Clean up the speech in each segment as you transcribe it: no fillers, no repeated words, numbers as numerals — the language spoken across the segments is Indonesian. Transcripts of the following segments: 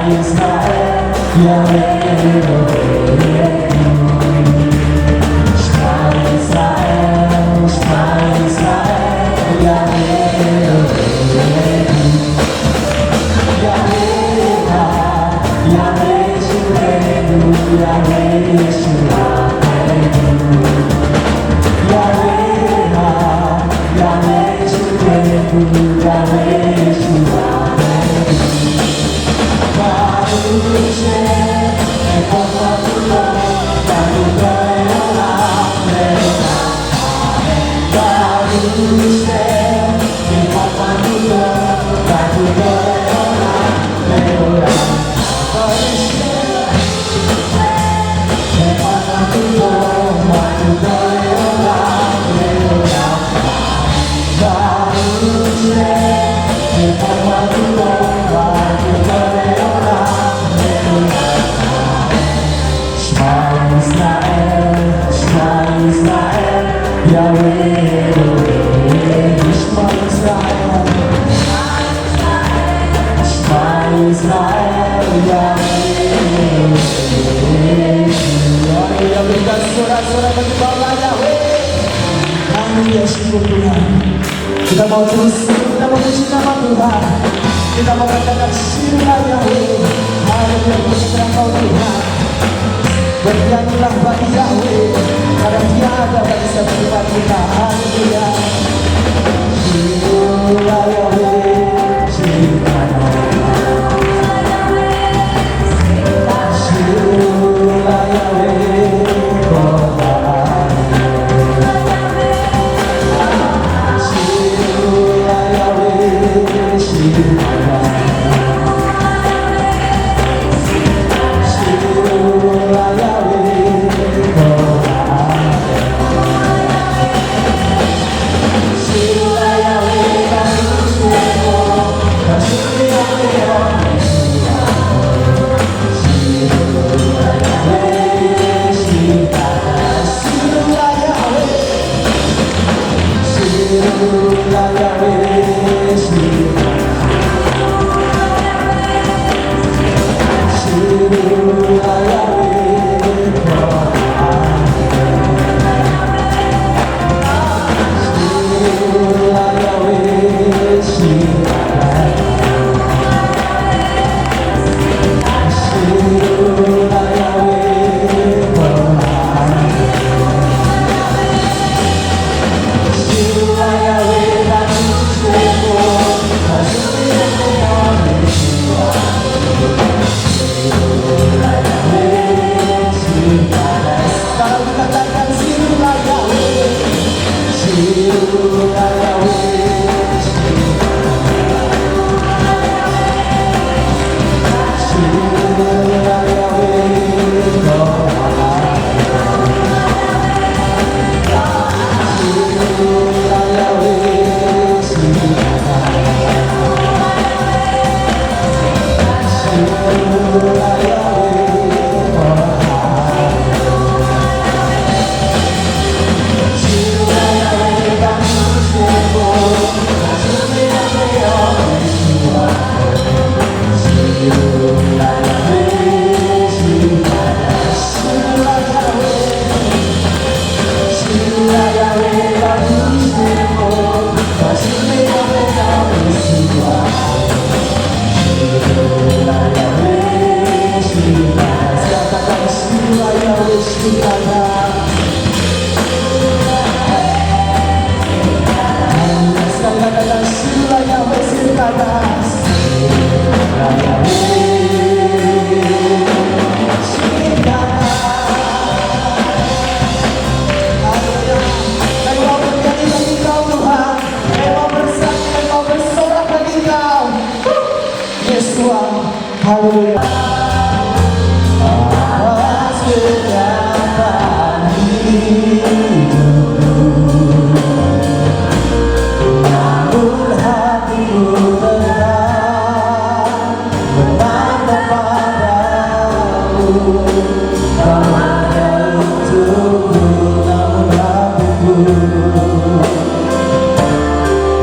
Israel, Yahweh Elohim. Shema Israel, Shema Israel, Yahweh Elohim. Yahweh Echad, Yahweh Shivenu, Yahweh Yeshuranu. Yahweh Echad, Yahweh Shivenu, Yahweh Yeshuranu. Baruch Shem Elohim, Baruch Elohim Leolam. Baruch Shem Elohim, Baruch Elohim Leolam. Baruch Shem Elohim, Baruch Elohim Leolam. Baruch Shem Elohim, Baruch Israel, Yahweh Elohim. Shema Israel, Shema Israel, Yahweh Elohim. Haleluya, berikan suara-suara bagi Bapa Yahweh. Haleluya, syukur Tuhan. Kita mau terus, kita mau puji nama Tuhan. Kita mau katakan sirna Yahweh. Haleluya, puji Engkau Tuhan. Bernyanyilah bagi Yahweh, karena Dia ada bagi setiap kita. Haleluya. Sirna Yahweh, sirna Yahweh, sirna Yahweh, sirna Yahweh, sirna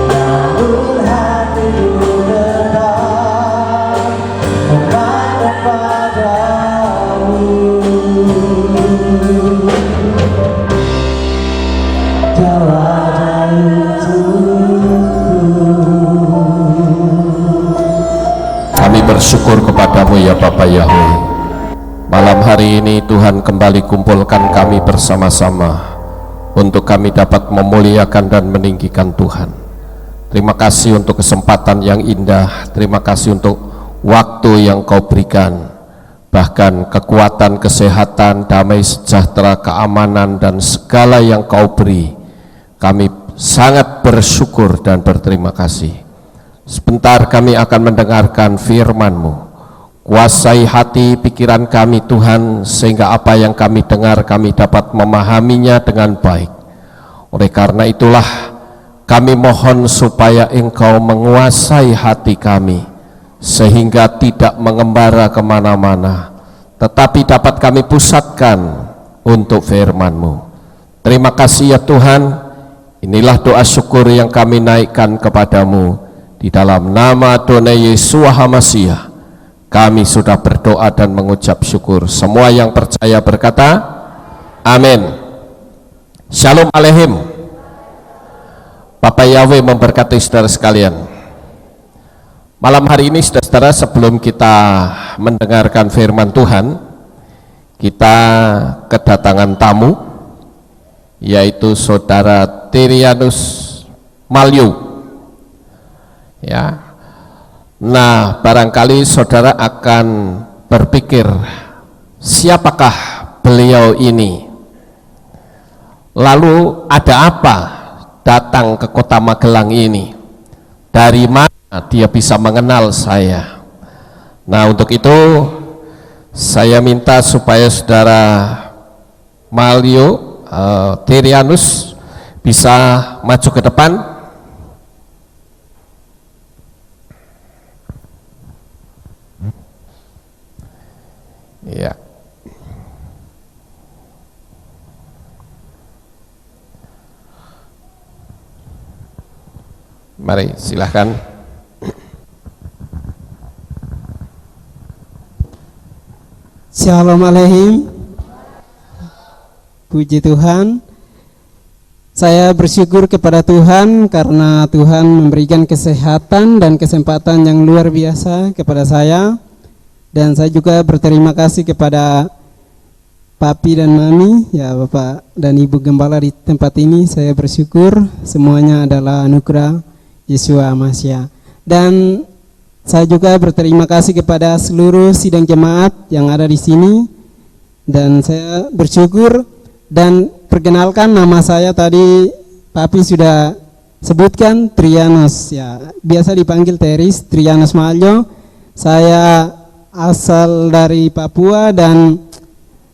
Namun hatiku tetap Kami bersyukur kepadamu ya Bapa Yahweh. Malam hari ini Tuhan kembali kumpulkan kami bersama-sama untuk kami dapat memuliakan dan meninggikan Tuhan. Terima kasih untuk kesempatan yang indah, terima kasih untuk waktu yang kau berikan, bahkan kekuatan, kesehatan, damai sejahtera, keamanan, dan segala yang kau beri. Kami sangat bersyukur dan berterima kasih. Sebentar kami akan mendengarkan firman-Mu. Kuasai hati pikiran kami Tuhan, sehingga apa yang kami dengar kami dapat memahaminya dengan baik. Oleh karena itulah kami mohon supaya Engkau menguasai hati kami, sehingga tidak mengembara kemana-mana, tetapi dapat kami pusatkan untuk firman-Mu. Terima kasih ya Tuhan. Inilah doa syukur yang kami naikkan kepadamu. Di dalam nama Adonai Yeshua HaMashiach kami sudah berdoa dan mengucap syukur. Semua yang percaya berkata amin. Shalom Aleichem. Bapak Yahweh memberkati saudara sekalian. Malam hari ini saudara-saudara, sebelum kita mendengarkan firman Tuhan, kita kedatangan tamu, yaitu saudara Tirianus Malyu. Ya. Nah, barangkali saudara akan berpikir, siapakah beliau ini? Lalu ada apa datang ke kota Magelang ini? Dari mana dia bisa mengenal saya? Nah, untuk itu saya minta supaya saudara Malyu Tirianus bisa maju ke depan. Ya. Mari silahkan. Shalom Aleichem. Puji Tuhan. Saya bersyukur kepada Tuhan karena Tuhan memberikan kesehatan dan kesempatan yang luar biasa kepada saya. Dan saya juga berterima kasih kepada Papi dan Mami, ya Bapak dan Ibu Gembala di tempat ini. Saya bersyukur semuanya adalah anugerah Yeshua HaMashiach. Dan saya juga berterima kasih kepada seluruh sidang jemaat yang ada di sini. Dan saya bersyukur dan perkenalkan, nama saya tadi Papi sudah sebutkan, Trianus, ya biasa dipanggil Teris, Trianus Malyu. Saya asal dari Papua dan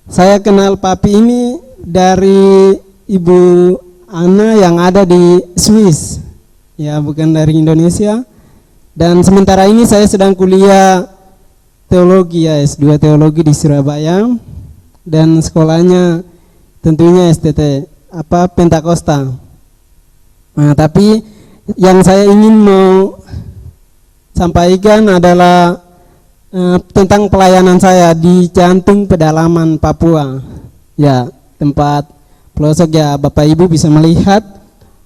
saya kenal Papi ini dari Ibu Ana yang ada di Swiss, ya bukan dari Indonesia. Dan sementara ini saya sedang kuliah teologi, ya S2 teologi di Surabaya, dan sekolahnya tentunya STT Pentakosta. Nah, tapi yang saya ingin mau sampaikan adalah tentang pelayanan saya di jantung pedalaman Papua, ya tempat pelosok, ya Bapak Ibu bisa melihat.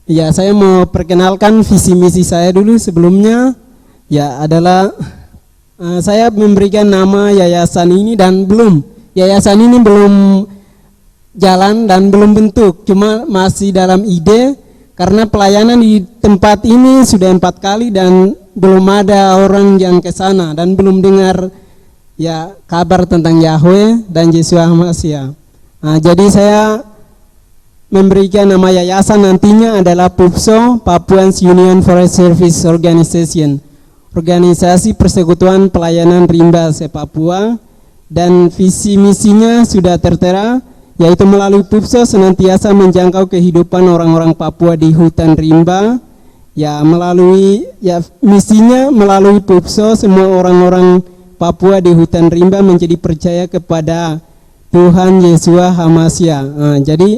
Ya saya mau perkenalkan visi misi saya dulu sebelumnya, ya adalah saya memberikan nama yayasan ini dan yayasan ini belum jalan dan belum bentuk, cuma masih dalam ide karena pelayanan di tempat ini sudah 4 kali dan belum ada orang yang ke sana dan belum dengar ya kabar tentang Yahweh dan Yeshua HaMashiach. Nah, jadi saya memberikan nama yayasan nantinya adalah PUPSO, Papuan Union Forest Service Organization, Organisasi Persekutuan Pelayanan Rimba se-Papua, dan visi misinya sudah tertera, yaitu melalui PUPSO senantiasa menjangkau kehidupan orang-orang Papua di hutan rimba. Ya melalui misinya melalui PUPSO semua orang-orang Papua di hutan rimba menjadi percaya kepada Tuhan Yeshua HaMashiach. Nah, jadi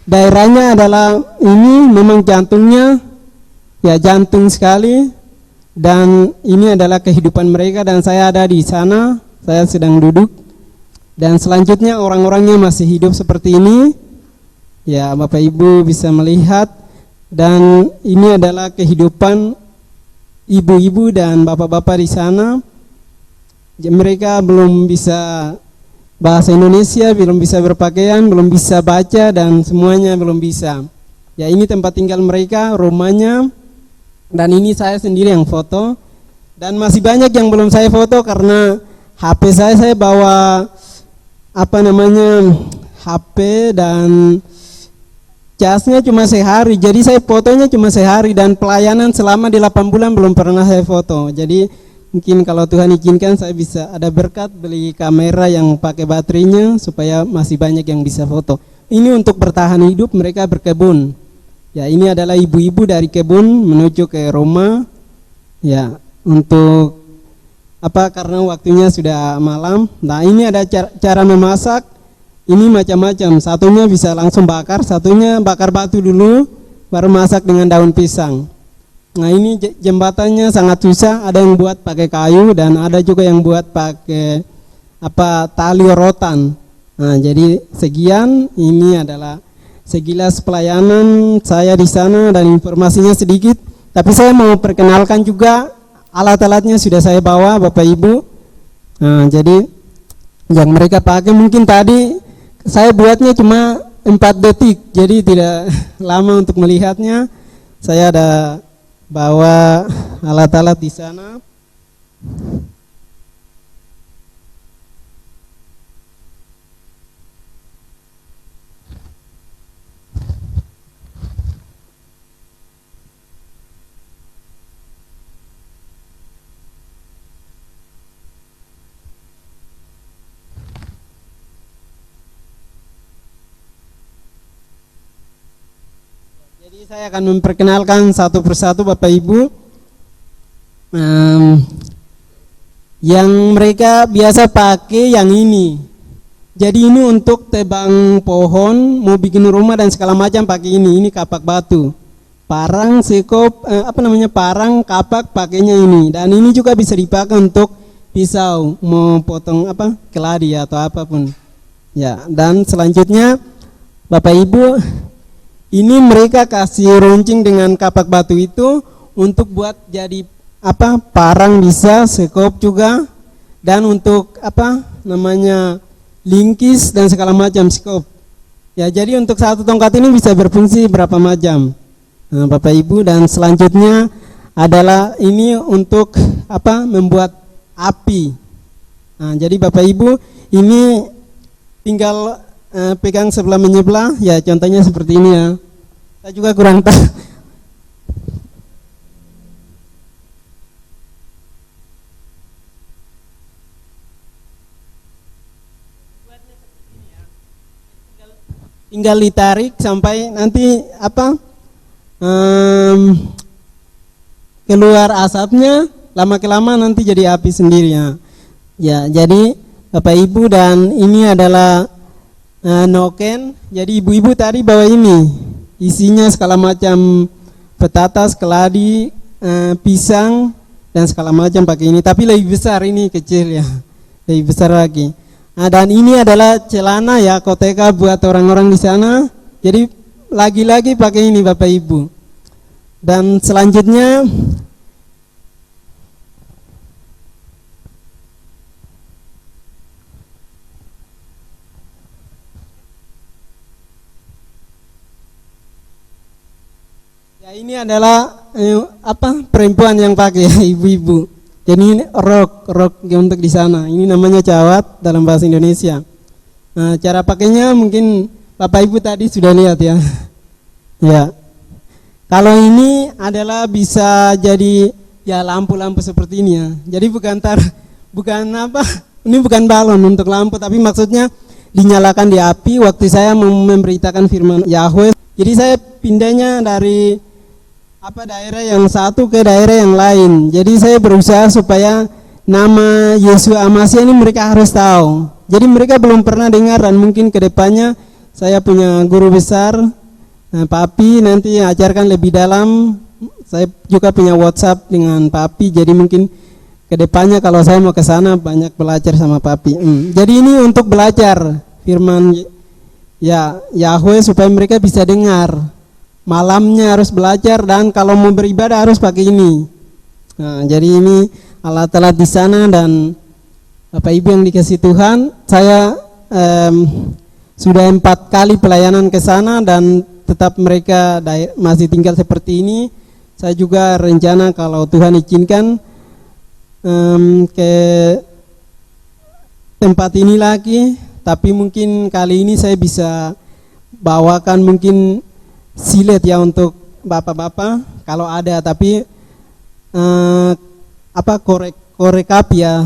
daerahnya adalah ini memang jantungnya, ya jantung sekali, dan ini adalah kehidupan mereka dan saya ada di sana, saya sedang duduk. Dan selanjutnya orang-orangnya masih hidup seperti ini, ya Bapak Ibu bisa melihat. Dan ini adalah kehidupan ibu-ibu dan bapak-bapak di sana. mereka belum bisa bahasa Indonesia, belum bisa berpakaian, belum bisa baca, dan semuanya belum bisa. Ya, ini tempat tinggal mereka, rumahnya, dan ini saya sendiri yang foto. Dan masih banyak yang belum saya foto karena HP saya bawa HP dan casnya cuma sehari. Jadi saya fotonya cuma sehari, dan pelayanan selama di 8 bulan belum pernah saya foto. Jadi mungkin kalau Tuhan izinkan saya bisa ada berkat beli kamera yang pakai baterainya supaya masih banyak yang bisa foto. Ini untuk bertahan hidup, mereka berkebun. Ya, ini adalah ibu-ibu dari kebun menuju ke Roma. Ya, untuk karena waktunya sudah malam. Nah, ini ada cara memasak. Ini macam-macam. Satunya bisa langsung bakar, satunya bakar batu dulu baru masak dengan daun pisang. Nah, ini jembatannya sangat susah. Ada yang buat pakai kayu dan ada juga yang buat pakai tali rotan. Nah, jadi sekian, ini adalah sekilas pelayanan saya di sana dan informasinya sedikit. Tapi saya mau perkenalkan juga alat-alatnya sudah saya bawa, Bapak Ibu. Nah, jadi yang mereka pakai mungkin tadi saya buatnya cuma 4 detik, jadi tidak lama untuk melihatnya. Saya ada bawa alat-alat di sana. Jadi saya akan memperkenalkan satu persatu Bapak Ibu yang mereka biasa pakai yang ini. Jadi ini untuk tebang pohon, mau bikin rumah dan segala macam pakai ini. Ini kapak batu, parang, sekop, parang, kapak pakainya ini. Dan ini juga bisa dipakai untuk pisau, mau potong keladi atau apapun. Ya, dan selanjutnya Bapak Ibu, ini mereka kasih runcing dengan kapak batu itu untuk buat jadi parang bisa, sekop juga, dan untuk lingkis dan segala macam sekop. Ya, jadi untuk satu tongkat ini bisa berfungsi berapa macam. Nah, Bapak Ibu, dan selanjutnya adalah ini untuk membuat api. Nah, jadi Bapak Ibu, ini tinggal pegang sebelah menyebelah, ya contohnya seperti ini ya. Saya juga kurang tahu. Tinggal ditarik sampai nanti keluar asapnya, lama kelamaan nanti jadi api sendiri ya. Ya, jadi Bapak Ibu, dan ini adalah noken. Jadi ibu-ibu tadi bawa ini, isinya segala macam petatas, keladi, pisang dan segala macam pakai ini. Tapi lebih besar, ini kecil ya, lebih besar lagi. Nah, dan ini adalah celana ya, koteka buat orang-orang di sana. Jadi lagi-lagi pakai ini Bapak Ibu. Dan selanjutnya ya, ini adalah perempuan yang pakai ibu-ibu. Jadi ini rok untuk di sana. Ini namanya cawat dalam bahasa Indonesia. Nah, cara pakainya mungkin Bapak Ibu tadi sudah lihat ya. Ya. Kalau ini adalah bisa jadi ya lampu-lampu seperti ini ya. Jadi ini bukan balon untuk lampu, tapi maksudnya dinyalakan di api waktu saya memberitakan firman Yahweh. Jadi saya pindahnya dari daerah yang satu ke daerah yang lain. Jadi saya berusaha supaya nama Yesus Amasya ini mereka harus tahu. Jadi mereka belum pernah dengar, dan mungkin kedepannya saya punya guru besar, Papi, nanti ajarkan lebih dalam. Saya juga punya WhatsApp dengan Papi, jadi mungkin kedepannya kalau saya mau ke sana banyak belajar sama Papi. Jadi ini untuk belajar firman ya Yahweh supaya mereka bisa dengar. Malamnya harus belajar, dan kalau mau beribadah harus pakai ini. Nah, jadi ini alat-alat di sana, dan Bapak Ibu yang dikasih Tuhan, saya sudah 4 kali pelayanan ke sana dan tetap mereka masih tinggal seperti ini. Saya juga rencana kalau Tuhan izinkan ke tempat ini lagi, tapi mungkin kali ini saya bisa bawakan mungkin silet ya untuk bapak-bapak kalau ada, tapi korek api ya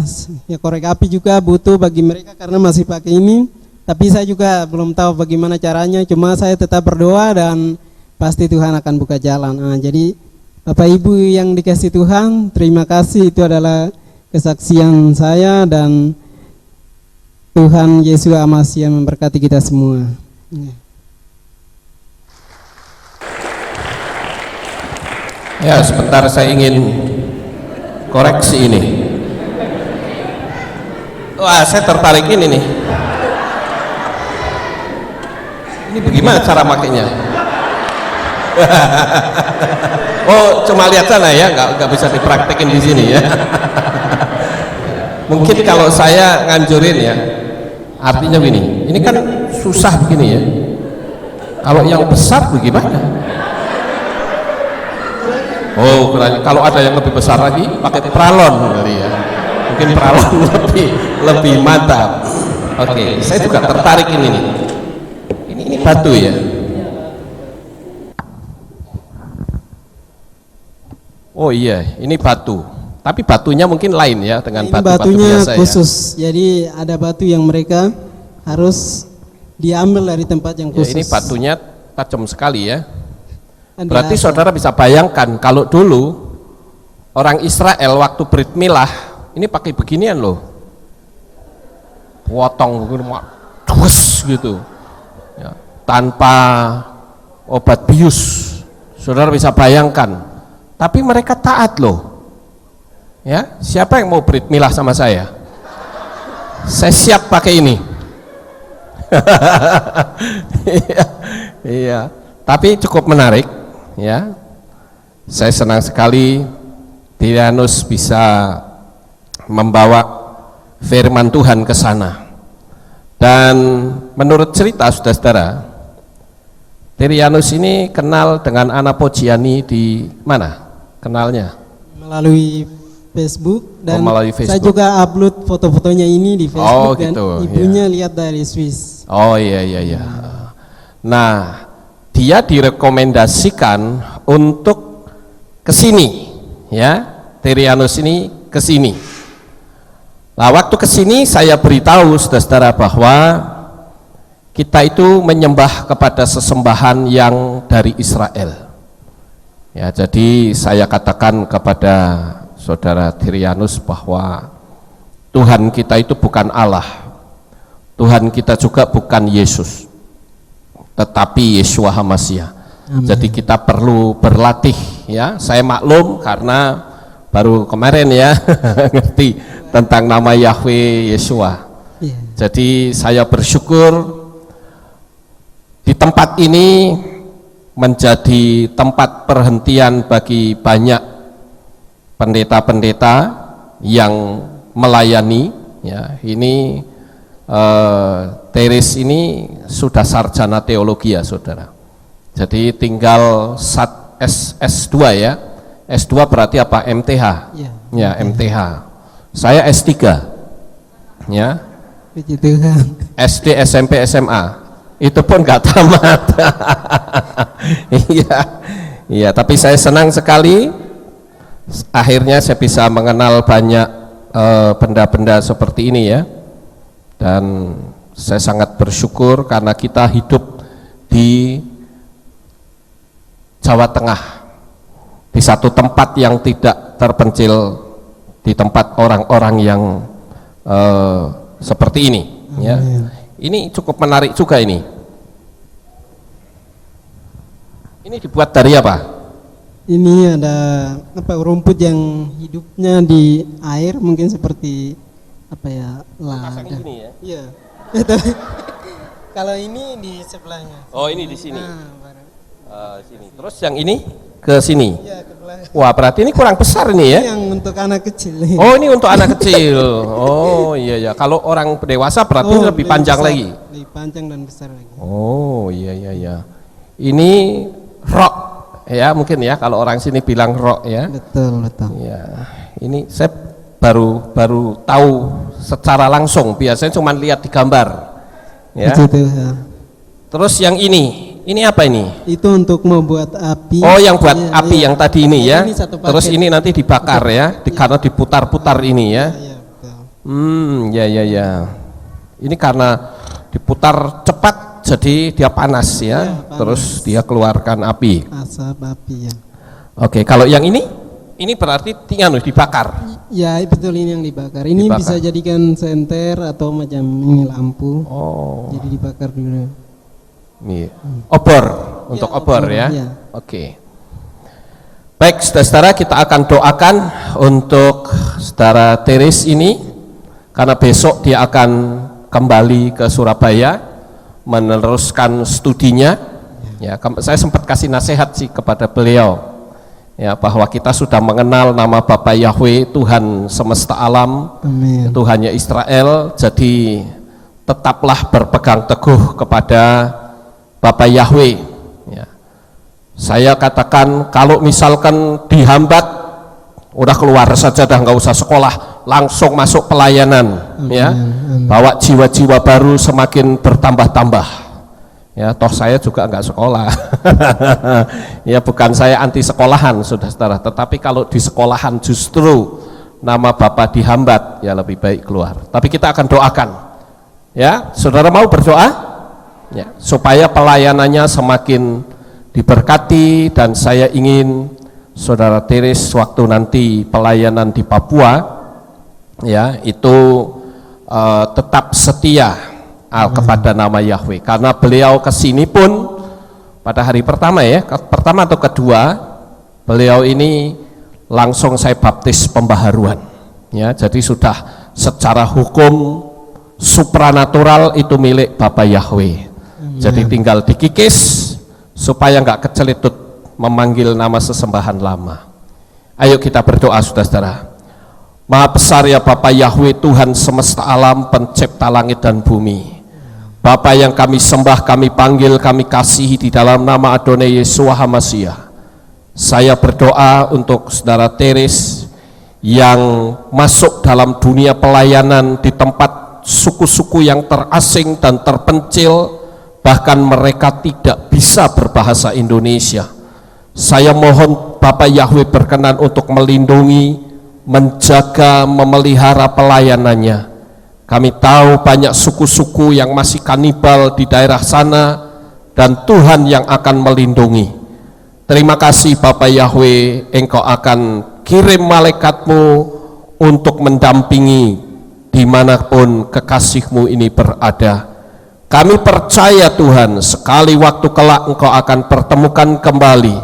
korek api juga butuh bagi mereka karena masih pakai ini, tapi saya juga belum tahu bagaimana caranya, cuma saya tetap berdoa dan pasti Tuhan akan buka jalan. Jadi Bapak Ibu yang dikasih Tuhan, terima kasih, itu adalah kesaksian saya dan Tuhan Yesus Masih memberkati kita semua. Ya, sebentar saya ingin koreksi ini. Wah, saya tertarik ini nih. Ini bagaimana cara makainya? Oh, cuma lihat sana ya, nggak bisa dipraktekin di sini ya. Mungkin kalau saya nganjurin ya, artinya begini. Ini kan susah begini ya. Kalau yang besar bagaimana? Oh, kalau ada yang lebih besar lagi, pakai pralon kali ya. Mungkin pralon lebih mantap. Oke, saya juga tertarik ini nih. Ini batu ya. Oh iya, ini batu. Tapi batunya mungkin lain ya dengan batu-batu batunya biasa khusus. Ya? Jadi ada batu yang mereka harus diambil dari tempat yang khusus. Ya, ini batunya tajam sekali ya. Dan Berarti diasah. saudara bisa bayangkan kalau dulu orang Israel waktu Brit Milah ini pakai beginian loh, potong terus gitu ya, tanpa obat bius. Saudara bisa bayangkan, tapi mereka taat loh ya. Siapa yang mau Brit Milah sama saya siap pakai ini. Iya, tapi cukup menarik ya. Saya senang sekali Tirianus bisa membawa firman Tuhan ke sana. Dan menurut cerita saudara-saudara, Tirianus ini kenal dengan Anna Pogiani di mana? Kenalnya? Melalui Facebook dan melalui Facebook. saya juga upload foto-fotonya ini di Facebook dan gitu, ibunya ya. lihat dari Swiss. Oh iya. Nah, dia direkomendasikan untuk kesini, ya. Tirianus ini kesini. Nah, waktu kesini saya beritahu saudara-saudara bahwa kita itu menyembah kepada sesembahan yang dari Israel. Ya, jadi saya katakan kepada saudara Tirianus bahwa Tuhan kita itu bukan Allah. Tuhan kita juga bukan Yesus, tetapi Yeshua HaMashiach. Jadi kita perlu berlatih ya. Saya maklum karena baru kemarin ya ngerti tentang nama Yahweh Yeshua. Jadi saya bersyukur di tempat ini menjadi tempat perhentian bagi banyak pendeta-pendeta yang melayani ya. Ini Teris ini sudah sarjana teologi ya saudara. Jadi tinggal S2 ya. S2 berarti apa? MTH. Ya, MTH. Saya S3. Ya. Puji Tuhan. SD, SMP, SMA. Itu pun nggak tamat. Iya, tapi saya senang sekali akhirnya saya bisa mengenal banyak benda-benda seperti ini ya. Dan saya sangat bersyukur karena kita hidup di Jawa Tengah, di satu tempat yang tidak terpencil, di tempat orang-orang yang seperti ini ya. Ini cukup menarik juga ini. Ini dibuat dari apa? Ini ada rumput yang hidupnya di air, mungkin seperti apa ya, lada. Ini ya? Iya. Kalau ini di sebelahnya. Oh, ini di sini. Nah, Sini. Terus yang ini ke sini. Iya, ke belakang. Wah, berarti ini kurang besar ini ya? Yang untuk anak kecil. Oh, ini untuk anak kecil. Oh, iya ya. Kalau orang dewasa berarti lebih panjang besar, lagi. Lebih panjang dan besar lagi. Oh, iya iya iya. Ini rok ya, mungkin ya kalau orang sini bilang rok ya. Betul, betul. Ya, ini saya baru tahu secara langsung. Biasanya cuma lihat di gambar. Ya. Itu, ya. Terus yang ini apa ini? Itu untuk membuat api. Oh, yang buat Iya, api iya. yang tadi ini ya. Ini satu paket. Terus ini nanti dibakar ya, karena diputar-putar ini ya. Iya, betul. Ya ya ya. Ini karena diputar cepat jadi dia panas ya. Iya, panas. Terus dia keluarkan api. Asap api ya. Oke, kalau yang ini berarti tinggal dibakar. Ya, betul, ini yang dibakar. Ini Dibakar. bisa jadikan senter atau macam ini lampu. Oh, Jadi dibakar dulu. ini obor untuk obor obor, ya. ya. Oke. Baik, saudara-saudara, kita akan doakan untuk saudara Teres ini karena besok dia akan kembali ke Surabaya meneruskan studinya. Ya, saya sempat kasih nasihat sih kepada beliau. Ya, bahwa kita sudah mengenal nama Bapa Yahweh, Tuhan semesta alam, Amin. Tuhannya Israel, jadi tetaplah berpegang teguh kepada Bapa Yahweh. Ya. Saya katakan kalau misalkan dihambat, udah keluar saja, dah nggak usah sekolah, langsung masuk pelayanan. Ya, bawa jiwa-jiwa baru semakin bertambah-tambah. Ya, toh saya juga nggak sekolah. Ya, bukan saya anti sekolahan, saudara-saudara. Tetapi kalau di sekolahan justru nama Bapak dihambat, ya lebih baik keluar. Tapi kita akan doakan. Ya, saudara mau berdoa? Ya, supaya pelayanannya semakin diberkati, dan saya ingin saudara Teres waktu nanti pelayanan di Papua ya itu tetap setia kepada nama Yahweh, karena beliau kesini pun pada hari pertama ya, pertama atau kedua beliau ini langsung saya baptis pembaharuan ya, jadi sudah secara hukum supranatural itu milik Bapak Yahweh. Jadi tinggal dikikis supaya nggak kecelitut memanggil nama sesembahan lama. Ayo kita berdoa, saudara-saudara. Maha besar ya Bapa Yahweh, Tuhan semesta alam, pencipta langit dan bumi. Bapa yang kami sembah, kami panggil, kami kasihi di dalam nama Adonai Yeshua HaMashiach. Saya berdoa untuk saudara Teres yang masuk dalam dunia pelayanan di tempat suku-suku yang terasing dan terpencil, bahkan mereka tidak bisa berbahasa Indonesia. Saya mohon Bapak Yahweh berkenan untuk melindungi, menjaga, memelihara pelayanannya. Kami tahu banyak suku-suku yang masih kanibal di daerah sana, dan Tuhan yang akan melindungi. Terima kasih Bapak Yahweh, Engkau akan kirim malaikatmu untuk mendampingi dimanapun kekasih-Mu ini berada. Kami percaya Tuhan, sekali waktu kelak Engkau akan pertemukan kembali,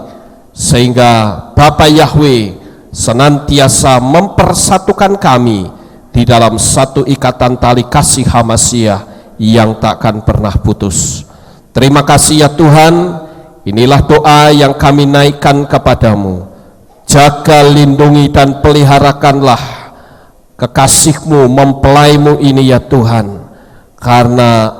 sehingga Bapa Yahweh senantiasa mempersatukan kami di dalam satu ikatan tali kasih HaMashiach yang takkan pernah putus. Terima kasih ya Tuhan, inilah doa yang kami naikkan kepadamu. Jaga, lindungi dan peliharakanlah kekasih-Mu, mempelai-Mu ini ya Tuhan, karena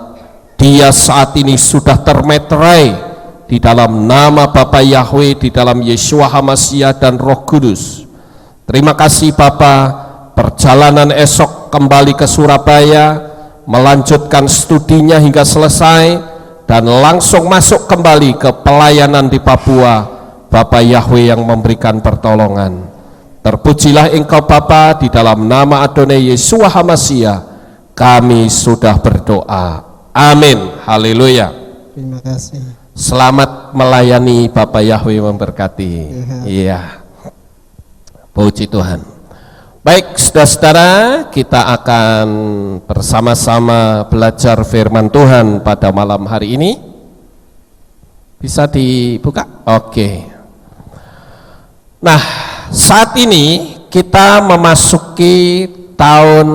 dia saat ini sudah termeterai di dalam nama Bapa Yahweh, di dalam Yeshua HaMashiach dan Roh Kudus. Terima kasih Bapa, perjalanan esok kembali ke Surabaya, melanjutkan studinya hingga selesai, dan langsung masuk kembali ke pelayanan di Papua. Bapa Yahweh yang memberikan pertolongan. Terpujilah Engkau Bapa, di dalam nama Adonai Yeshua HaMashiach kami sudah berdoa. Amin. Haleluya. Terima kasih. Selamat melayani, Bapak Yahweh memberkati. Iya. Puji Tuhan. Baik, saudara-saudara, kita akan bersama-sama belajar firman Tuhan pada malam hari ini. Bisa dibuka? Oke. Nah, saat ini kita memasuki tahun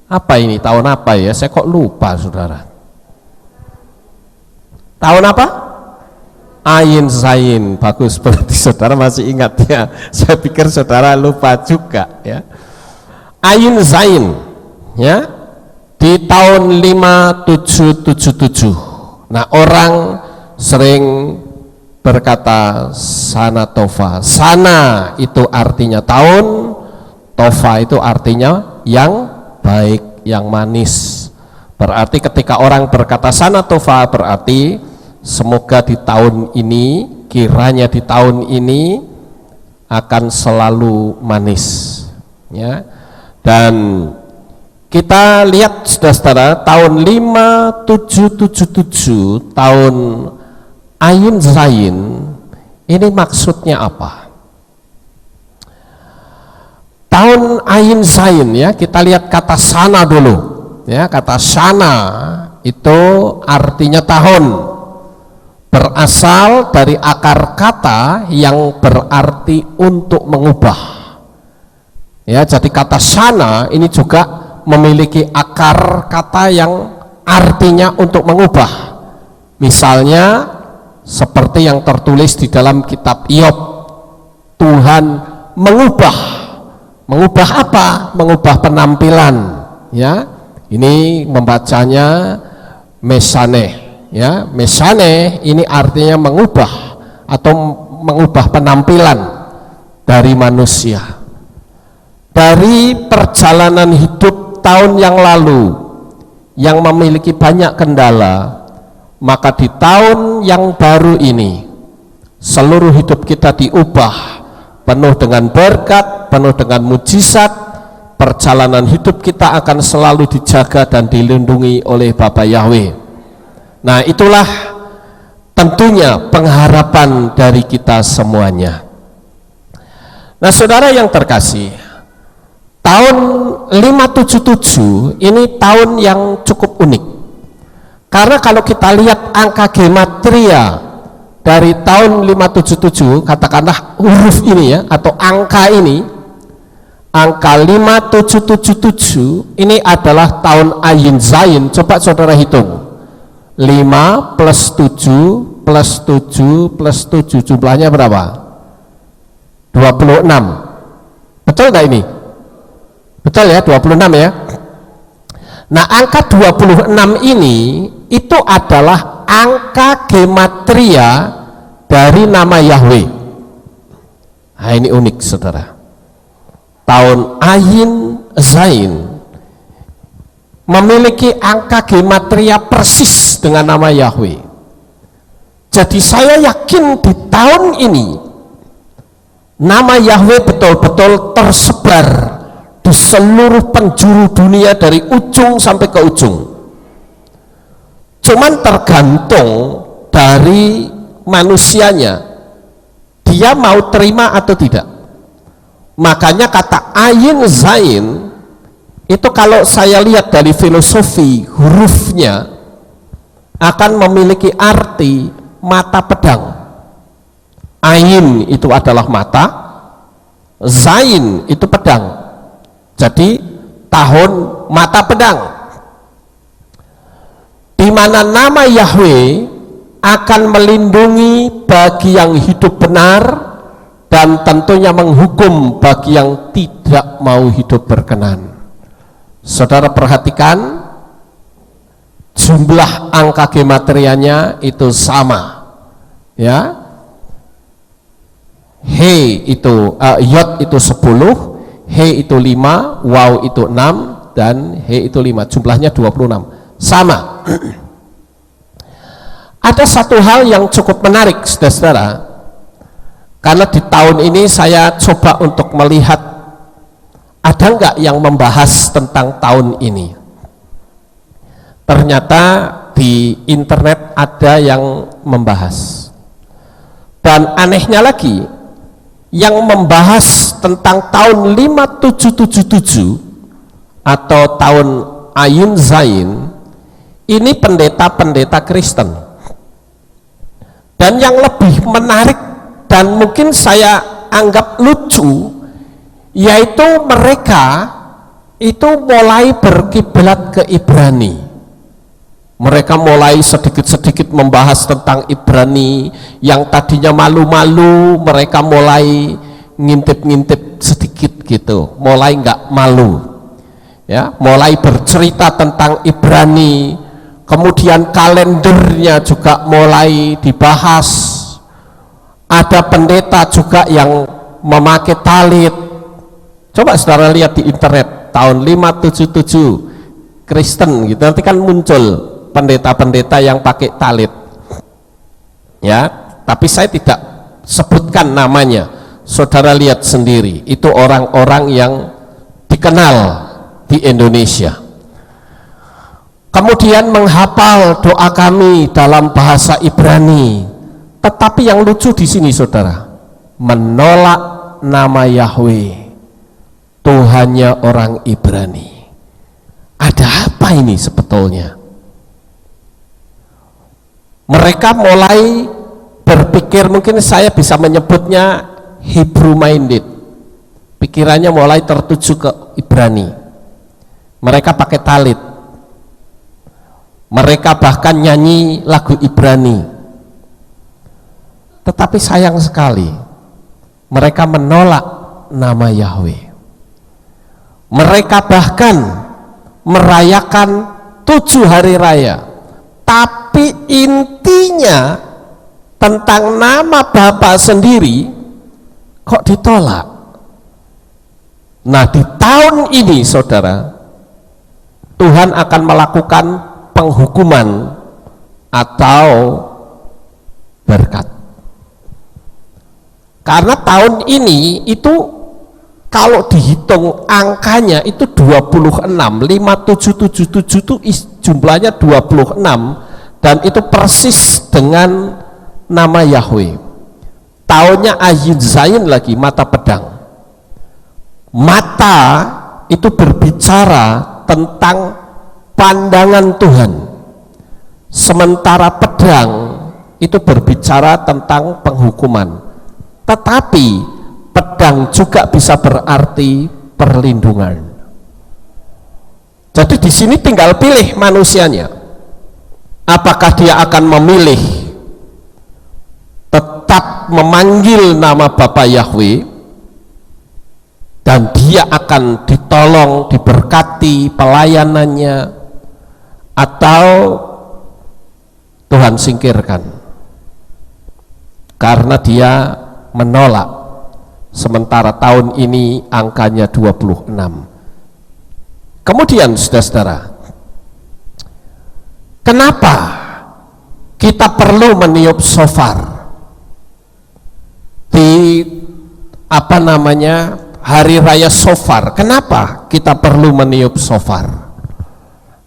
apa ini? Tahun apa ya? Saya kok lupa, saudara. Tahun apa? Ayin Zain, bagus, berarti saudara masih ingat ya. Saya pikir saudara lupa juga ya. Ayin Zain ya, di tahun 5777. Nah, orang sering berkata Sana Tova. Sana itu artinya tahun, Tova itu artinya yang baik, yang manis. Berarti ketika orang berkata Sana Tova, berarti semoga di tahun ini, kiranya di tahun ini akan selalu manis ya. Dan kita lihat saudara-saudara, tahun 5777, tahun Ayin Zain, ini maksudnya apa? Tahun Ayin Zain ya, kita lihat kata sana dulu ya. Kata sana itu artinya tahun, berasal dari akar kata yang berarti untuk mengubah ya. Jadi kata sana ini juga memiliki akar kata yang artinya untuk mengubah. Misalnya seperti yang tertulis di dalam kitab Iyob, Tuhan mengubah apa? Mengubah penampilan ya. Ini membacanya mesaneh ya. Mesaneh ini artinya mengubah atau mengubah penampilan dari manusia. Dari perjalanan hidup tahun yang lalu yang memiliki banyak kendala, maka di tahun yang baru ini seluruh hidup kita diubah, penuh dengan berkat, penuh dengan mujizat. Perjalanan hidup kita akan selalu dijaga dan dilindungi oleh Bapa Yahweh. Nah, itulah tentunya pengharapan dari kita semuanya. Nah, saudara yang terkasih, tahun 577 ini tahun yang cukup unik. Karena kalau kita lihat angka gematria dari tahun 577, katakanlah huruf ini ya, atau angka ini, angka 5777 ini adalah tahun Ayin Zain. Coba saudara hitung, 5 plus 7 plus 7 plus 7, jumlahnya berapa? 26. Betul nggak ini? Betul ya, 26 ya. Nah, angka 26 ini itu adalah angka gematria dari nama Yahweh. Nah, ini unik saudara. Tahun Ayin Zain memiliki angka gematria persis dengan nama Yahweh. Jadi saya yakin di tahun ini nama Yahweh betul-betul tersebar di seluruh penjuru dunia dari ujung sampai ke ujung. Cuman tergantung dari manusianya, dia mau terima atau tidak. Makanya kata Ayin Zain itu kalau saya lihat dari filosofi hurufnya akan memiliki arti mata pedang. Ayin itu adalah mata, Zain itu pedang. Jadi tahun mata pedang, di mana nama Yahweh akan melindungi bagi yang hidup benar dan tentunya menghukum bagi yang tidak mau hidup berkenan. Saudara perhatikan, jumlah angka gematrianya itu sama ya. He itu Yod itu 10, He itu 5, Waw itu 6, dan He itu 5, jumlahnya 26, sama. Ada satu hal yang cukup menarik saudara-saudara, karena di tahun ini saya coba untuk melihat ada nggak yang membahas tentang tahun ini. Ternyata di internet ada yang membahas, dan anehnya lagi yang membahas tentang tahun 5777 atau tahun Ayin Zain ini pendeta-pendeta Kristen. Dan yang lebih menarik dan mungkin saya anggap lucu, yaitu mereka itu mulai berkiblat ke Ibrani, Mereka mulai sedikit-sedikit membahas tentang Ibrani. Yang tadinya malu-malu, mereka mulai ngintip-ngintip sedikit gitu, mulai nggak malu, ya, mulai bercerita tentang Ibrani. Kemudian kalendernya juga mulai dibahas. Ada pendeta juga yang memakai talit. Coba saudara lihat di internet tahun 577 Kristen gitu, nanti kan muncul pendeta-pendeta yang pakai talit, ya, tapi saya tidak sebutkan namanya. Saudara lihat sendiri, itu orang-orang yang dikenal di Indonesia. Kemudian menghafal doa kami dalam bahasa Ibrani. Tetapi yang lucu di sini saudara, menolak nama Yahweh, Tuhannya orang Ibrani. Ada apa ini sebetulnya? Mereka mulai berpikir, mungkin saya bisa menyebutnya Hebrew minded. Pikirannya mulai tertuju ke Ibrani. Mereka pakai talit. Mereka bahkan nyanyi lagu Ibrani. Tetapi sayang sekali, mereka menolak nama Yahweh. Mereka bahkan merayakan 7 hari raya. Tapi intinya tentang nama Bapa sendiri kok ditolak. Nah, di tahun ini saudara, Tuhan akan melakukan penghukuman atau berkat. Karena tahun ini itu kalau dihitung angkanya itu 26, 5777 itu jumlahnya 26, dan itu persis dengan nama Yahweh. Tahunnya Ayun Zain lagi, mata pedang. Mata itu berbicara tentang pandangan Tuhan, sementara pedang itu berbicara tentang penghukuman. Tetapi pedang juga bisa berarti perlindungan. Jadi di sini tinggal pilih manusianya. Apakah dia akan memilih tetap memanggil nama Bapa Yahweh dan dia akan ditolong, diberkati pelayanannya, atau Tuhan singkirkan karena dia menolak. Sementara tahun ini angkanya 26. Kemudian saudara-saudara, kenapa kita perlu meniup shofar di hari raya shofar? Kenapa kita perlu meniup shofar?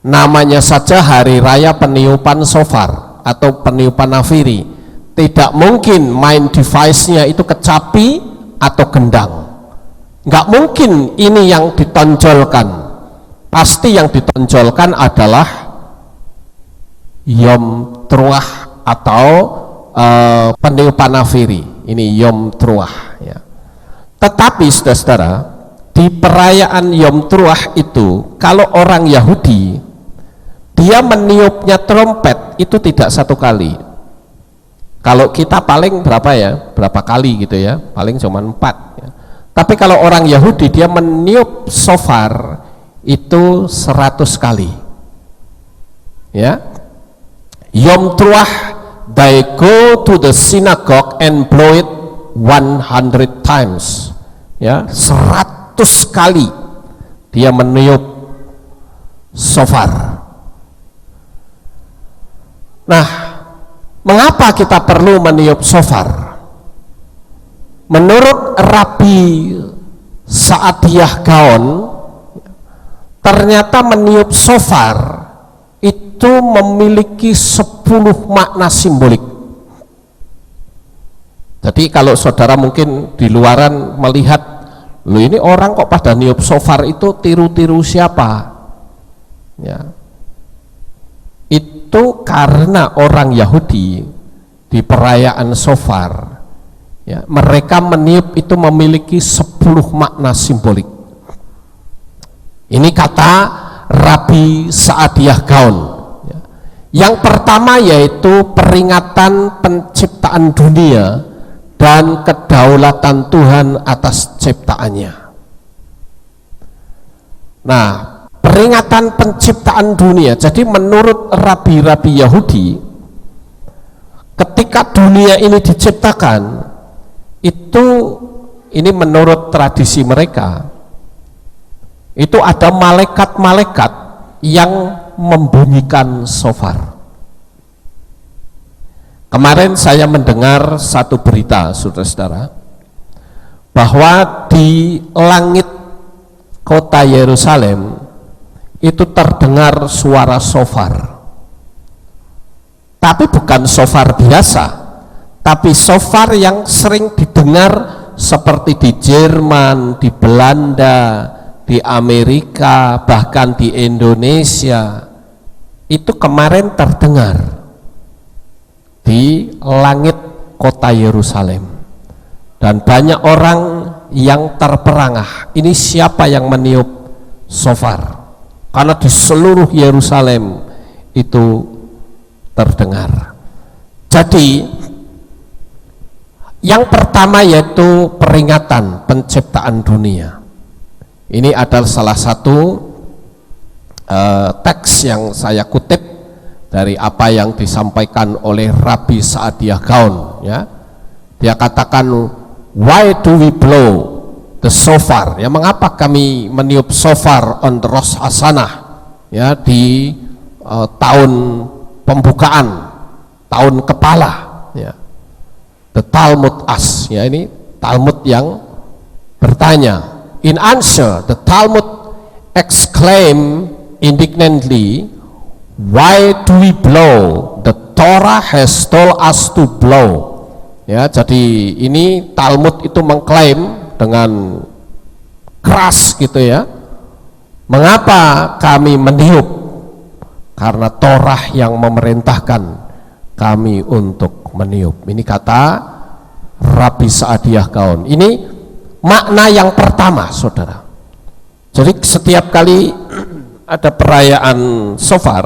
Namanya saja hari raya peniupan shofar atau peniupan nafiri. Tidak mungkin main device-nya itu kecapi atau gendang. Nggak mungkin ini yang ditonjolkan. Pasti yang ditonjolkan adalah Yom Truah atau peniupan nafiri. Ini Yom Truah, ya. Tetapi saudara-saudara, di perayaan Yom Truah itu, kalau orang Yahudi dia meniupnya trompet itu tidak 1 kali. Kalau kita paling berapa kali gitu ya, paling cuma 4 ya. Tapi kalau orang Yahudi dia meniup shofar itu 100 kali, ya. Yom Truah, they go to the synagogue and blow it 100 times, ya, 100 kali dia meniup shofar. Nah, mengapa kita perlu meniup shofar? Menurut Rabi Saadiah Gaon, ternyata meniup shofar itu memiliki 10 makna simbolik. Jadi kalau saudara mungkin di luaran melihat, loh ini orang kok pada niup shofar, itu tiru-tiru siapa? Ya. Itu karena orang Yahudi di perayaan shofar, ya, mereka meniup itu memiliki 10 makna simbolik. Ini kata Rabi Saadiah Gaon, ya. Yang pertama yaitu peringatan penciptaan dunia dan kedaulatan Tuhan atas ciptaannya. Nah, peringatan penciptaan dunia, jadi menurut rabi-rabi Yahudi, ketika dunia ini diciptakan, ini menurut tradisi mereka, itu ada malaikat-malaikat yang membunyikan shofar. Kemarin saya mendengar satu berita, saudara-saudara, bahwa di langit kota Yerusalem itu terdengar suara shofar, tapi bukan shofar biasa, tapi shofar yang sering didengar seperti di Jerman, di Belanda, di Amerika, bahkan di Indonesia. Itu kemarin terdengar di langit kota Yerusalem, dan banyak orang yang terperangah, ini siapa yang meniup shofar, karena di seluruh Yerusalem itu terdengar. Jadi yang pertama yaitu peringatan penciptaan dunia. Ini adalah salah satu teks yang saya kutip dari apa yang disampaikan oleh Rabbi Saadia Gaon, ya. Dia katakan, why do we blow the shofar? Ya, mengapa kami meniup shofar on the Rosh Hashanah, ya, di tahun pembukaan, tahun kepala, ya. The Talmud asks, ya, ini Talmud yang bertanya. In answer, the Talmud exclaim indignantly, why do we blow? The Torah has told us to blow. Ya, jadi ini Talmud itu mengklaim dengan keras gitu, ya. Mengapa kami meniup? Karena Torah yang memerintahkan kami untuk meniup. Ini kata Rabbi Saadia Gaon. Ini makna yang pertama, saudara. Jadi setiap kali ada perayaan shofar,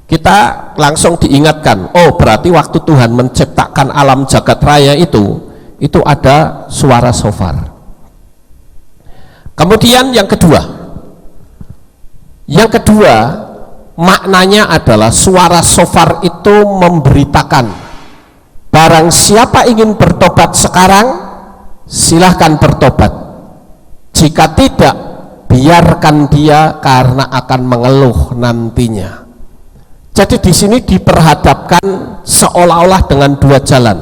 kita langsung diingatkan, oh berarti waktu Tuhan menciptakan alam jagat raya itu ada suara shofar. Kemudian yang kedua maknanya adalah suara shofar itu memberitakan, barang siapa ingin bertobat sekarang, silahkan bertobat. Jika tidak, biarkan dia karena akan mengeluh nantinya. Jadi di sini diperhadapkan seolah-olah dengan dua jalan.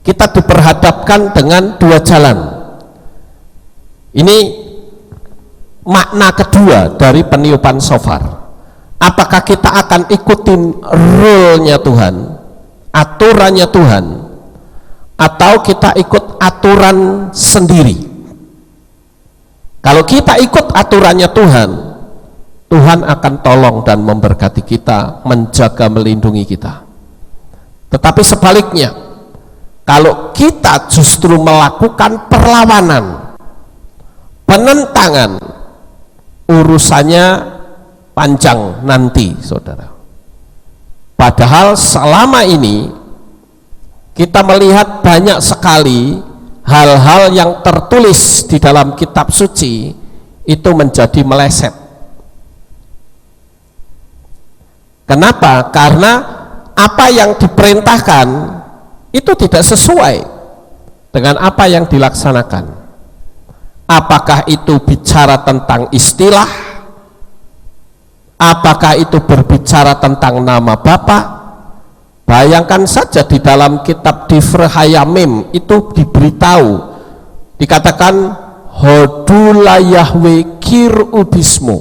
Kita diperhadapkan dengan dua jalan. Ini makna kedua dari peniupan shofar. Apakah kita akan ikutin rule-nya Tuhan, aturannya Tuhan, atau kita ikut aturan sendiri? Kalau kita ikut aturannya Tuhan, Tuhan akan tolong dan memberkati kita, menjaga, melindungi kita. Tetapi sebaliknya, kalau kita justru melakukan perlawanan, penentangan, urusannya panjang nanti, saudara. Padahal selama ini kita melihat banyak sekali hal-hal yang tertulis di dalam kitab suci itu menjadi meleset. Kenapa? Karena apa yang diperintahkan itu tidak sesuai dengan apa yang dilaksanakan. Apakah itu bicara tentang istilah? Apakah itu berbicara tentang nama Bapa? Bayangkan saja di dalam kitab Divrei Hayamim itu diberitahu, dikatakan Hodula Yahweh kirubismu,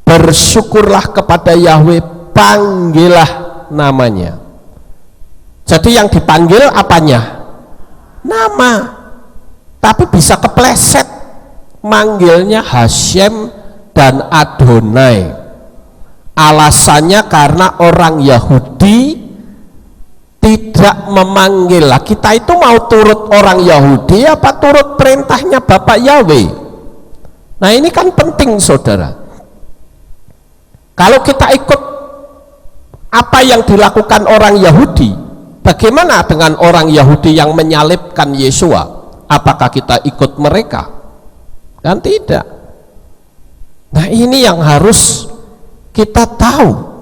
bersyukurlah kepada Yahweh, panggillah namanya. Jadi yang dipanggil apanya? Nama. Tapi bisa kepleset, manggilnya Hashem dan Adonai. Alasannya karena orang Yahudi tidak memanggil. Kita itu mau turut orang Yahudi apa turut perintahnya Bapak Yahweh? Nah ini kan penting, saudara. Kalau kita ikut apa yang dilakukan orang Yahudi, bagaimana dengan orang Yahudi yang menyalibkan Yesua? Apakah kita ikut mereka? Kan tidak. Nah, ini yang harus kita tahu.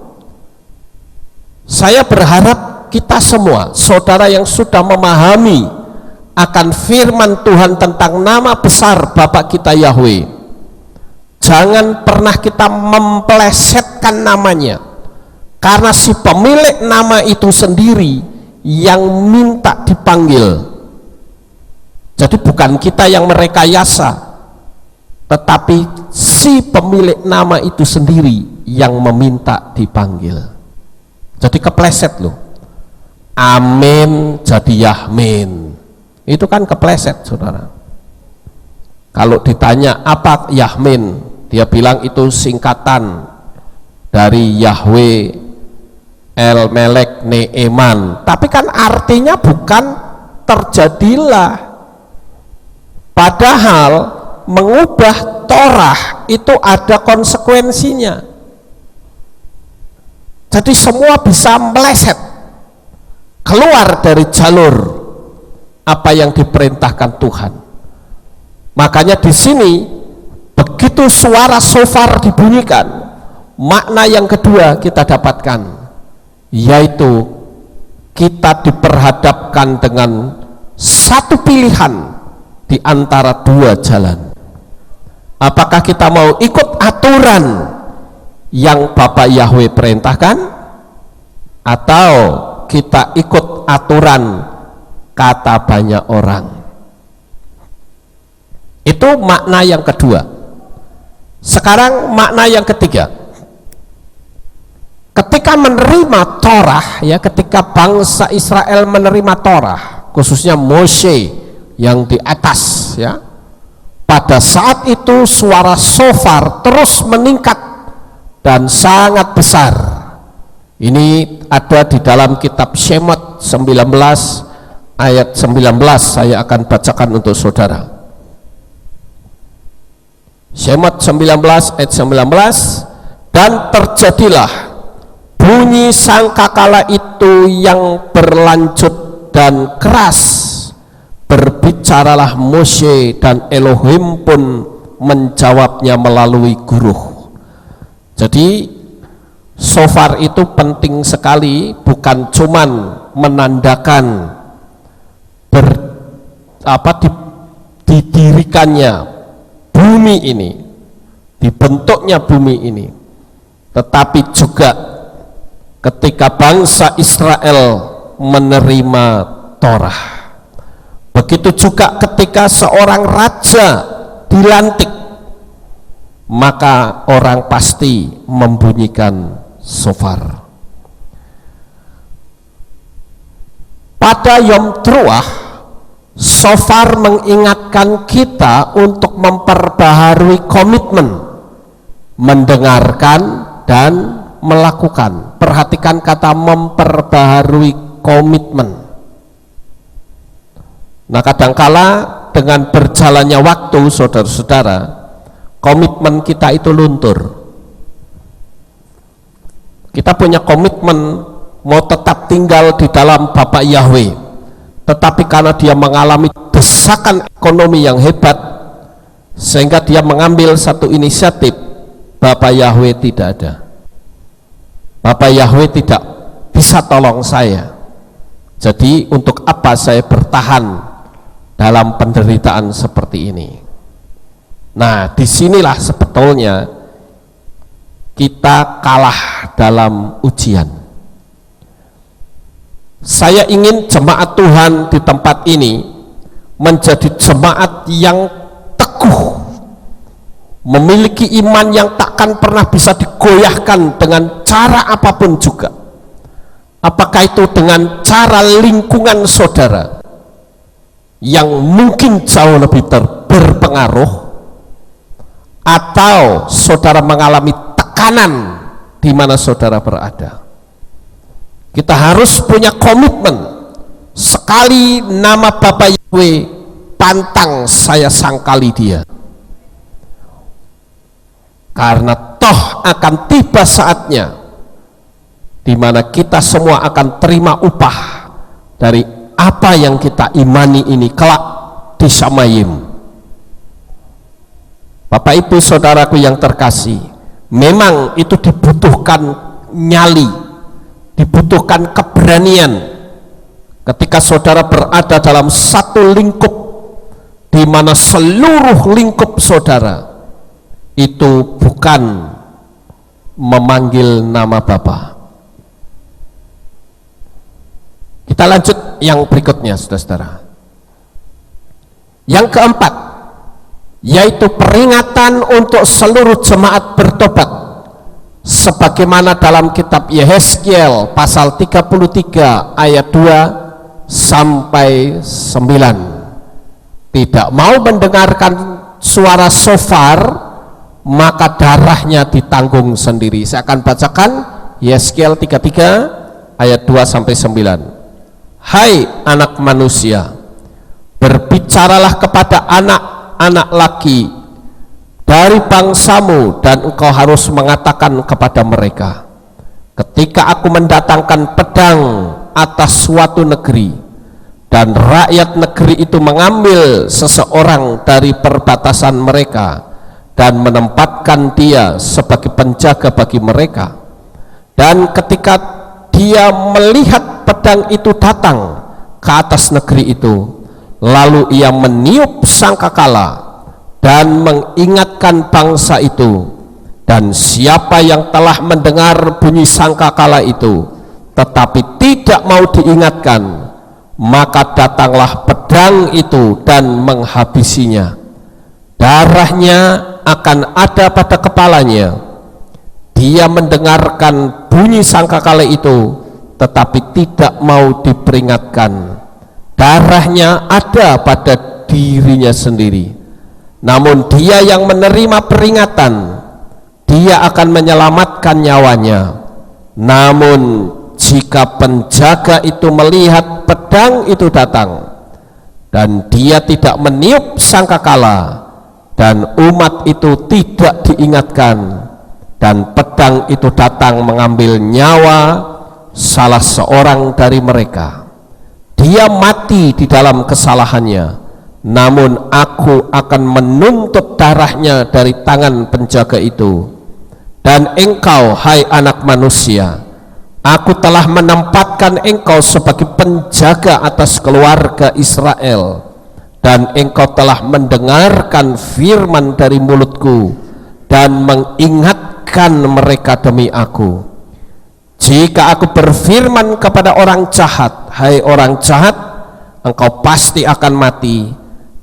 Saya berharap kita semua, saudara yang sudah memahami akan firman Tuhan tentang nama besar Bapa kita Yahweh, jangan pernah kita mempelesetkan namanya, karena si pemilik nama itu sendiri yang minta dipanggil. Jadi bukan kita yang merekayasa, tetapi si pemilik nama itu sendiri yang meminta dipanggil. Jadi kepleset loh. Amin jadi Yahmin. Itu kan kepleset, saudara. Kalau ditanya apa Yahmin, dia bilang itu singkatan dari Yahweh El Melek Neeman. Tapi kan artinya bukan terjadilah. Padahal mengubah Torah itu ada konsekuensinya. Jadi semua bisa meleset keluar dari jalur apa yang diperintahkan Tuhan. Makanya di sini begitu suara shofar dibunyikan, makna yang kedua kita dapatkan, yaitu kita diperhadapkan dengan satu pilihan di antara dua jalan. Apakah kita mau ikut aturan yang Bapak Yahweh perintahkan, atau kita ikut aturan kata banyak orang? Itu makna yang kedua. Sekarang makna yang ketiga. Ketika menerima Torah, ya, ketika bangsa Israel menerima Torah, khususnya Moshe yang di atas, ya, pada saat itu suara shofar terus meningkat dan sangat besar. Ini ada di dalam kitab Shemot 19 ayat 19, saya akan bacakan untuk saudara. Shemot 19 ayat 19, dan terjadilah bunyi sangkakala itu yang berlanjut dan keras, berbicaralah Moshe dan Elohim pun menjawabnya melalui guruh. Jadi shofar itu penting sekali, bukan cuman menandakan didirikannya bumi ini, dibentuknya bumi ini, tetapi juga ketika bangsa Israel menerima Torah. Begitu juga ketika seorang raja dilantik, maka orang pasti membunyikan shofar. Pada Yom Teruah, shofar mengingatkan kita untuk memperbaharui komitmen mendengarkan dan melakukan. Perhatikan kata memperbaharui komitmen. Nah, kadangkala dengan berjalannya waktu, saudara-saudara, komitmen kita itu luntur. Kita punya komitmen mau tetap tinggal di dalam Bapak Yahweh, tetapi karena dia mengalami desakan ekonomi yang hebat, sehingga dia mengambil satu inisiatif, Bapak Yahweh tidak ada. Bapak Yahweh tidak bisa tolong saya. Jadi untuk apa saya bertahan dalam penderitaan seperti ini? Nah, disinilah sebetulnya kita kalah dalam ujian. Saya ingin jemaat Tuhan di tempat ini menjadi jemaat yang teguh, memiliki iman yang takkan pernah bisa digoyahkan dengan cara apapun juga. Apakah itu dengan cara lingkungan saudara yang mungkin jauh lebih berpengaruh, atau saudara mengalami tekanan di mana saudara berada. Kita harus punya komitmen. Sekali nama Bapak Yahweh pantang saya sangkali dia, karena toh akan tiba saatnya di mana kita semua akan terima upah dari apa yang kita imani ini kelak di Samayim. Bapak Ibu Saudaraku yang terkasih, memang itu dibutuhkan nyali, dibutuhkan keberanian ketika saudara berada dalam satu lingkup di mana seluruh lingkup saudara itu bukan memanggil nama Bapa. Kita lanjut yang berikutnya, saudara-saudara. Yang keempat, yaitu peringatan untuk seluruh jemaat bertobat, sebagaimana dalam kitab Yehezkiel pasal 33 ayat 2 sampai 9. Tidak mau mendengarkan suara shofar, maka darahnya ditanggung sendiri. Saya akan bacakan Yehezkiel 33 ayat 2 sampai 9. Hai anak manusia, berbicaralah kepada anak-anak laki dari bangsamu, dan engkau harus mengatakan kepada mereka, ketika aku mendatangkan pedang atas suatu negeri, dan rakyat negeri itu mengambil seseorang dari perbatasan mereka dan menempatkan dia sebagai penjaga bagi mereka, dan ketika dia melihat pedang itu datang ke atas negeri itu, lalu ia meniup sangkakala dan mengingatkan bangsa itu, dan siapa yang telah mendengar bunyi sangkakala itu tetapi tidak mau diingatkan, maka datanglah pedang itu dan menghabisinya. Darahnya akan ada pada kepalanya. Dia mendengarkan bunyi sangkakala itu tetapi tidak mau diperingatkan. Darahnya ada pada dirinya sendiri. Namun dia yang menerima peringatan, dia akan menyelamatkan nyawanya. Namun jika penjaga itu melihat pedang itu datang dan dia tidak meniup sangkakala, dan umat itu tidak diingatkan, dan pedang itu datang mengambil nyawa salah seorang dari mereka, dia mati di dalam kesalahannya, namun aku akan menuntut darahnya dari tangan penjaga itu. Dan engkau, hai anak manusia, aku telah menempatkan engkau sebagai penjaga atas keluarga Israel, dan engkau telah mendengarkan firman dari mulutku dan mengingatkan mereka demi aku. Jika aku berfirman kepada orang jahat, hai orang jahat, engkau pasti akan mati,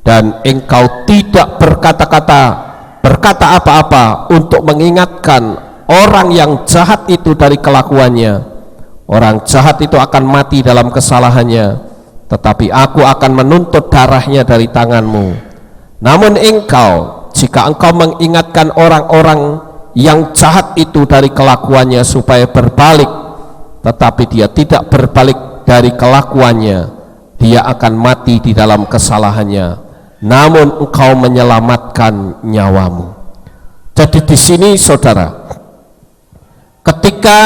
dan engkau tidak berkata apa-apa untuk mengingatkan orang yang jahat itu dari kelakuannya, orang jahat itu akan mati dalam kesalahannya, tetapi aku akan menuntut darahnya dari tanganmu. Namun engkau, jika engkau mengingatkan orang-orang yang jahat itu dari kelakuannya supaya berbalik, tetapi dia tidak berbalik dari kelakuannya, dia akan mati di dalam kesalahannya, namun engkau menyelamatkan nyawamu. Jadi di sini saudara, ketika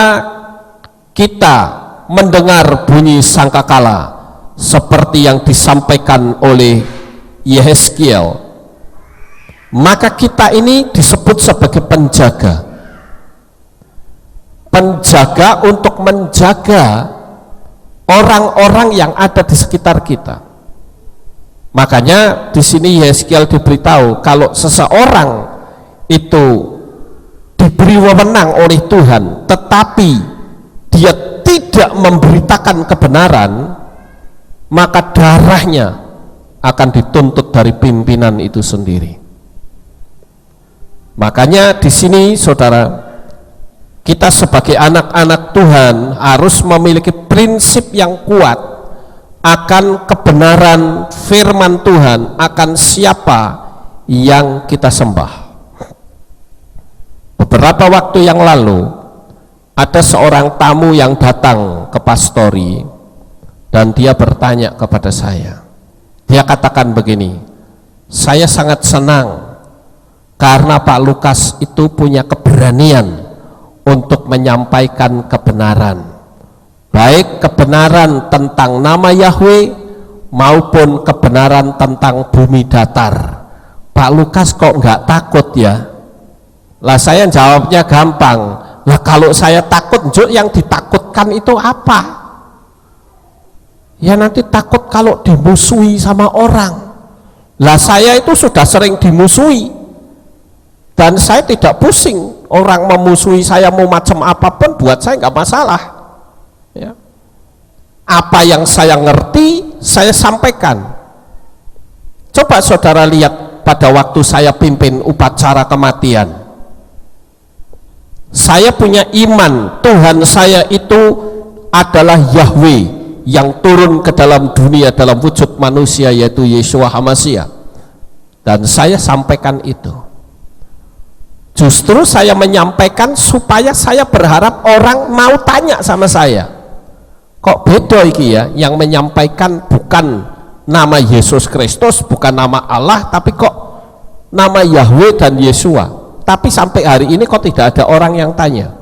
kita mendengar bunyi sangkakala seperti yang disampaikan oleh Yehezkiel, maka kita ini disebut sebagai penjaga untuk menjaga orang-orang yang ada di sekitar kita. Makanya di sini Yehezkiel diberitahu kalau seseorang itu diberi wewenang oleh Tuhan tetapi dia tidak memberitakan kebenaran, maka darahnya akan dituntut dari pimpinan itu sendiri. Makanya di sini saudara, kita sebagai anak-anak Tuhan harus memiliki prinsip yang kuat akan kebenaran firman Tuhan, akan siapa yang kita sembah. Beberapa waktu yang lalu ada seorang tamu yang datang ke pastori dan dia bertanya kepada saya. Dia katakan begini, saya sangat senang Karena Pak Lukas itu punya keberanian untuk menyampaikan kebenaran, baik kebenaran tentang nama Yahweh maupun kebenaran tentang bumi datar. Pak Lukas kok nggak takut ya? Lah saya jawabnya gampang, lah kalau saya takut, yang ditakutkan itu apa? Ya nanti takut kalau dimusuhi sama orang. Lah saya itu sudah sering dimusuhi, dan saya tidak pusing orang memusuhi saya mau macam apapun, buat saya nggak masalah ya. Apa yang saya ngerti saya sampaikan. Coba saudara lihat pada waktu saya pimpin upacara kematian, saya punya iman Tuhan saya itu adalah Yahweh yang turun ke dalam dunia dalam wujud manusia, yaitu Yeshua HaMashiach, dan saya sampaikan itu. Justru saya menyampaikan supaya saya berharap orang mau tanya sama saya, kok beda iki ya, yang menyampaikan bukan nama Yesus Kristus, bukan nama Allah, tapi kok nama Yahweh dan Yeshua. Tapi sampai hari ini kok tidak ada orang yang tanya.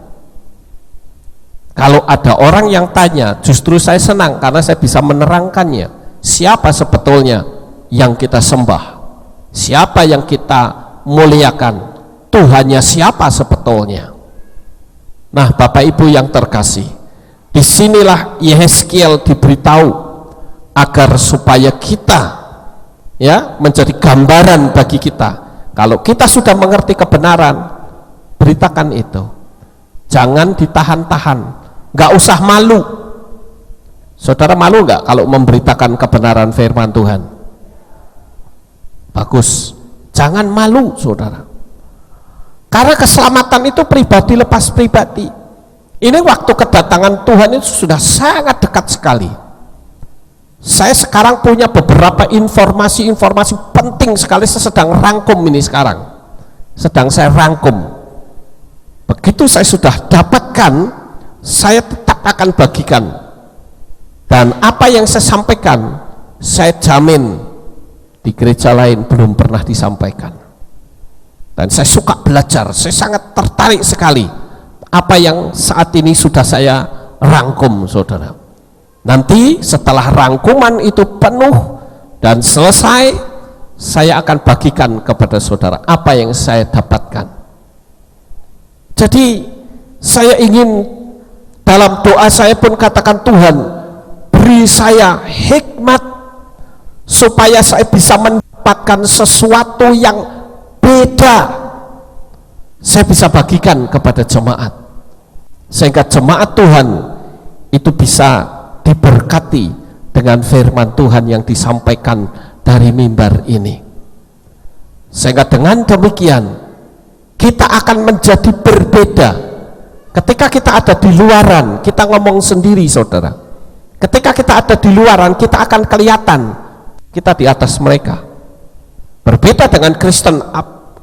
Kalau ada orang yang tanya, justru saya senang karena saya bisa menerangkannya. Siapa sebetulnya yang kita sembah, siapa yang kita muliakan, Tuhannya siapa sebetulnya. Nah Bapak Ibu yang terkasih, disinilah Yehezkiel diberitahu agar supaya kita ya menjadi gambaran bagi kita. Kalau kita sudah mengerti kebenaran, beritakan itu, jangan ditahan-tahan, nggak usah malu. Saudara malu nggak kalau memberitakan kebenaran firman Tuhan? Bagus, jangan malu saudara, karena keselamatan itu pribadi lepas pribadi. Ini waktu kedatangan Tuhan itu sudah sangat dekat sekali. Saya sekarang punya beberapa informasi penting sekali, saya sedang rangkum ini sekarang, sedang saya rangkum. Begitu saya sudah dapatkan, saya tetap akan bagikan, dan apa yang saya sampaikan saya jamin di gereja lain belum pernah disampaikan. Dan saya suka belajar, saya sangat tertarik sekali apa yang saat ini sudah saya rangkum saudara. Nanti setelah rangkuman itu penuh dan selesai, saya akan bagikan kepada saudara apa yang saya dapatkan. Jadi saya ingin dalam doa saya pun katakan, Tuhan beri saya hikmat supaya saya bisa mendapatkan sesuatu yang beda, saya bisa bagikan kepada jemaat, sehingga jemaat Tuhan itu bisa diberkati dengan firman Tuhan yang disampaikan dari mimbar ini. Sehingga dengan demikian kita akan menjadi berbeda. Ketika kita ada di luaran, kita ngomong sendiri saudara. Ketika kita ada di luaran, kita akan kelihatan kita di atas mereka. Berbeda dengan Kristen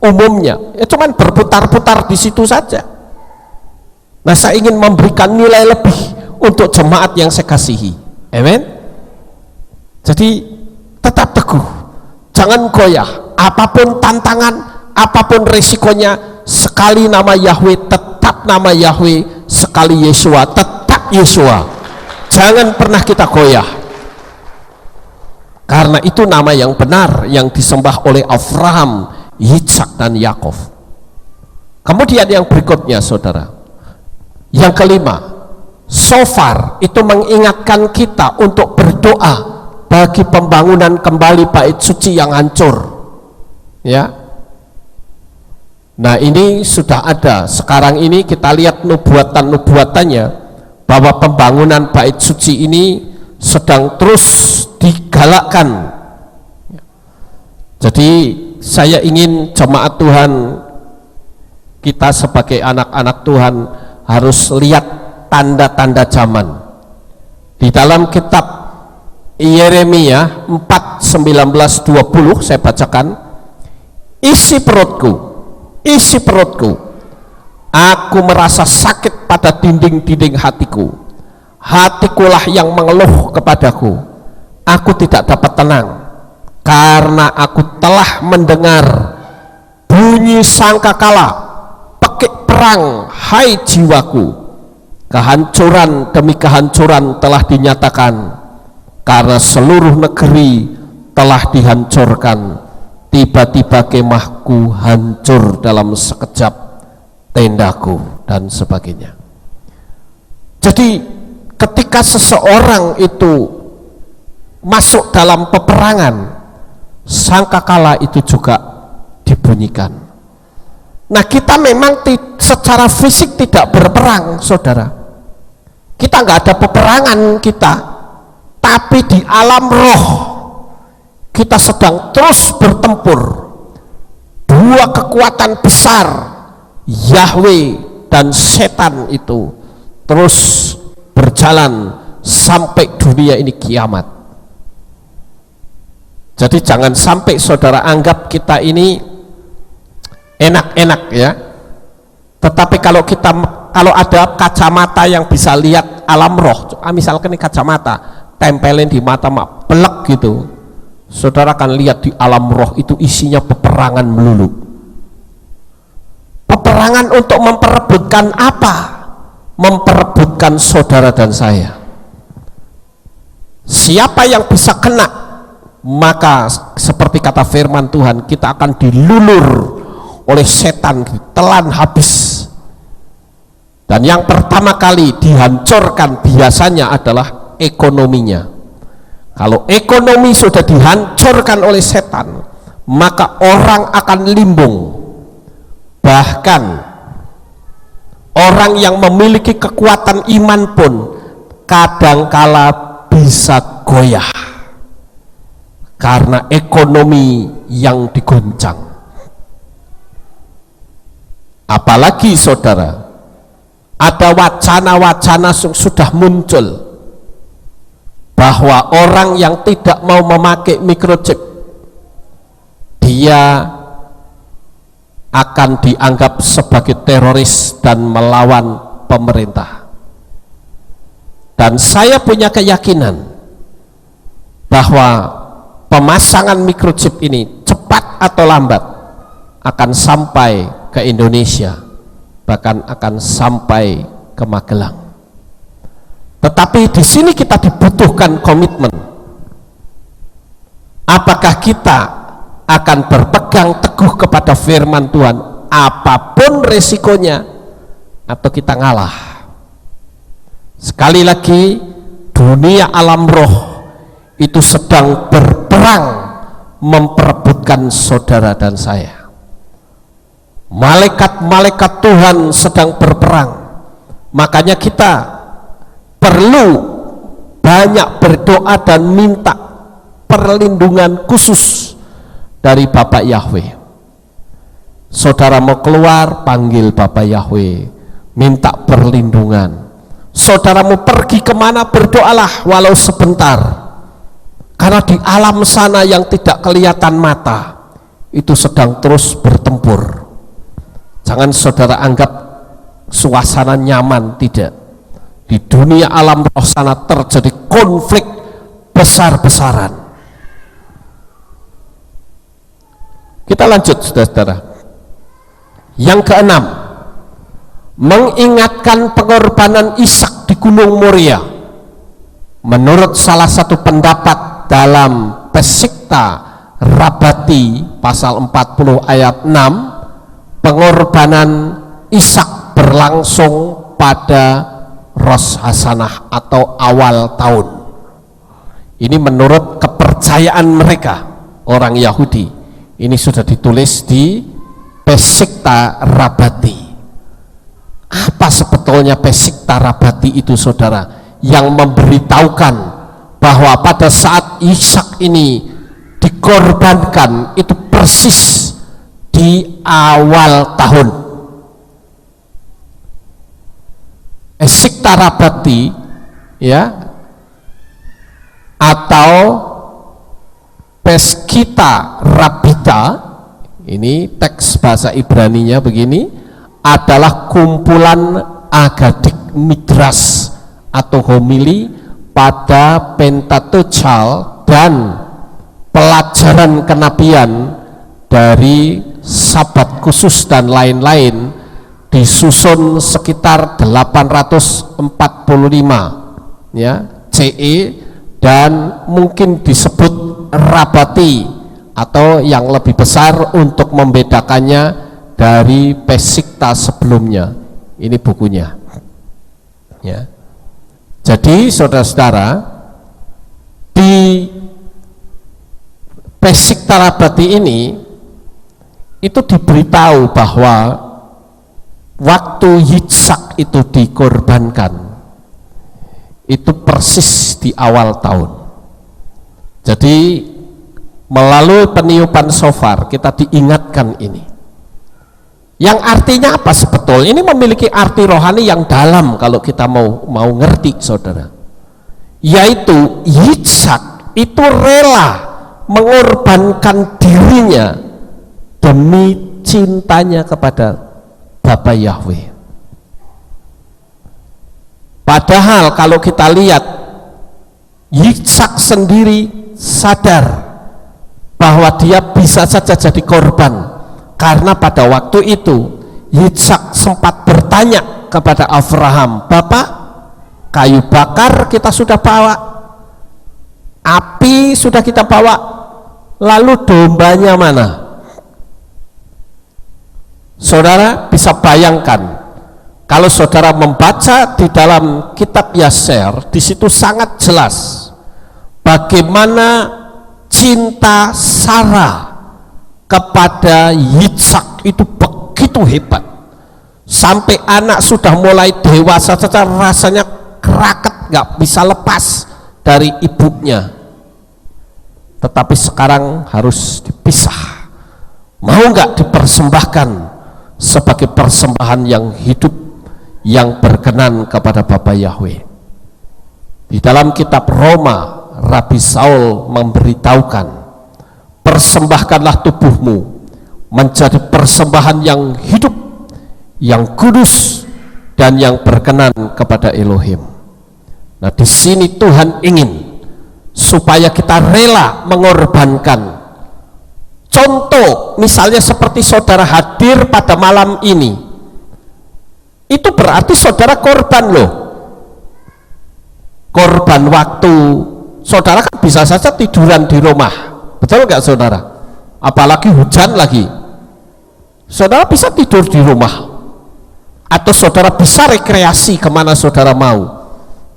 umumnya, ya cuman berputar-putar di situ saja. Nah saya ingin memberikan nilai lebih untuk jemaat yang saya kasihi. Amen. Jadi tetap teguh, jangan goyah, apapun tantangan, apapun resikonya. Sekali nama Yahweh tetap nama Yahweh, sekali Yeshua tetap Yeshua. Jangan pernah kita goyah, karena itu nama yang benar yang disembah oleh Abraham, Ishak dan Yakov. Kemudian yang berikutnya saudara, yang kelima, shofar itu mengingatkan kita untuk berdoa bagi pembangunan kembali bait suci yang hancur ya. Nah ini sudah ada, sekarang ini kita lihat nubuatan-nubuatannya bahwa pembangunan bait suci ini sedang terus digalakkan. Jadi saya ingin jemaat Tuhan, kita sebagai anak-anak Tuhan harus lihat tanda-tanda zaman. Di dalam kitab Yeremia 4:19-20 saya bacakan, isi perutku, aku merasa sakit pada dinding-dinding hatikulah yang mengeluh kepadaku, aku tidak dapat tenang karena aku telah mendengar bunyi sangkakala, pekik perang, hai jiwaku, kehancuran demi kehancuran telah dinyatakan, karena seluruh negeri telah dihancurkan. Tiba-tiba kemahku hancur dalam sekejap, tendaku, dan sebagainya. Jadi ketika seseorang itu masuk dalam peperangan, sangkakala itu juga dibunyikan. Nah, kita memang secara fisik tidak berperang, saudara. Kita nggak ada peperangan kita, tapi di alam roh kita sedang terus bertempur. Dua kekuatan besar, Yahweh dan setan, itu terus berjalan sampai dunia ini kiamat. Jadi jangan sampai saudara anggap kita ini enak-enak ya. Tetapi kalau ada kacamata yang bisa lihat alam roh, misalkan ini kacamata tempelin di mata pelek gitu, saudara akan lihat di alam roh itu isinya peperangan melulu. Peperangan untuk memperebutkan apa? Memperebutkan saudara dan saya. Siapa yang bisa kena, maka seperti kata firman Tuhan, kita akan dilulur oleh setan, ditelan habis. Dan yang pertama kali dihancurkan biasanya adalah ekonominya. Kalau ekonomi sudah dihancurkan oleh setan, maka orang akan limbung. Bahkan orang yang memiliki kekuatan iman pun kadangkala bisa goyah karena ekonomi yang diguncang. Apalagi saudara, ada wacana-wacana sudah muncul bahwa orang yang tidak mau memakai microchip, dia akan dianggap sebagai teroris dan melawan pemerintah. Dan saya punya keyakinan bahwa pemasangan microchip ini cepat atau lambat akan sampai ke Indonesia, bahkan akan sampai ke Magelang. Tetapi di sini kita dibutuhkan komitmen. Apakah kita akan berpegang teguh kepada firman Tuhan apapun resikonya, atau kita ngalah? Sekali lagi, dunia alam roh itu sedang berperang memperebutkan saudara dan saya. Malaikat-malaikat Tuhan sedang berperang. Makanya kita perlu banyak berdoa dan minta perlindungan khusus dari Bapak Yahweh. Saudara mau keluar, panggil Bapak Yahweh, minta perlindungan. Saudara mau pergi kemana, berdoalah walau sebentar, karena di alam sana yang tidak kelihatan mata itu sedang terus bertempur. Jangan saudara anggap suasana nyaman, tidak. Di dunia alam roh sana terjadi konflik besar-besaran. Kita lanjut, saudara-saudara. Yang keenam, mengingatkan pengorbanan Ishak di Gunung Moria. Menurut salah satu pendapat dalam Pesikta Rabati pasal 40 ayat 6, pengorbanan Ishak berlangsung pada Rosh Hasanah atau awal tahun. Ini menurut kepercayaan mereka, orang Yahudi. Ini sudah ditulis di Pesikta Rabati. Apa sebetulnya Pesikta Rabati itu, saudara? Yang memberitahukan bahwa pada saat Ishak ini dikorbankan itu persis di awal tahun. Pesikta Rabati ya, atau Peskita Rabita, ini teks bahasa Ibraninya begini, adalah kumpulan agadik midras atau homili pada Pentateuchal dan pelajaran kenabian dari sabat khusus dan lain-lain disusun sekitar 845 ya CE, dan mungkin disebut Rabati atau yang lebih besar untuk membedakannya dari Pesikta sebelumnya. Ini bukunya ya. Jadi saudara-saudara, di Pesikta Rabati ini itu diberitahu bahwa waktu Yitzhak itu dikorbankan itu persis di awal tahun. Jadi melalui peniupan shofar kita diingatkan ini, yang artinya apa sebetulnya? Ini memiliki arti rohani yang dalam kalau kita mau ngerti, saudara, yaitu Yitzhak itu rela mengorbankan dirinya demi cintanya kepada Bapa Yahweh. Padahal kalau kita lihat, Yitzhak sendiri sadar bahwa dia bisa saja jadi korban, karena pada waktu itu Yitzhak sempat bertanya kepada Abraham, "Bapak, kayu bakar kita sudah bawa, api sudah kita bawa, lalu dombanya mana?" Saudara bisa bayangkan, kalau saudara membaca di dalam kitab Yaser, di situ sangat jelas bagaimana cinta Sarah kepada Yitzhak itu begitu hebat, sampai anak sudah mulai dewasa saja rasanya keraket, nggak bisa lepas dari ibunya, tetapi sekarang harus dipisah. Mau nggak dipersembahkan sebagai persembahan yang hidup, yang berkenan kepada Bapa Yahweh. Di dalam kitab Roma, Rabi Saul memberitahukan, persembahkanlah tubuhmu menjadi persembahan yang hidup, yang kudus, dan yang berkenan kepada Elohim. Nah, di sini Tuhan ingin supaya kita rela mengorbankan. Contoh misalnya seperti saudara hadir pada malam ini, itu berarti saudara korban loh. Korban waktu. Saudara kan bisa saja tiduran di rumah, betul nggak saudara? Apalagi hujan lagi, saudara bisa tidur di rumah, atau saudara bisa rekreasi kemana saudara mau.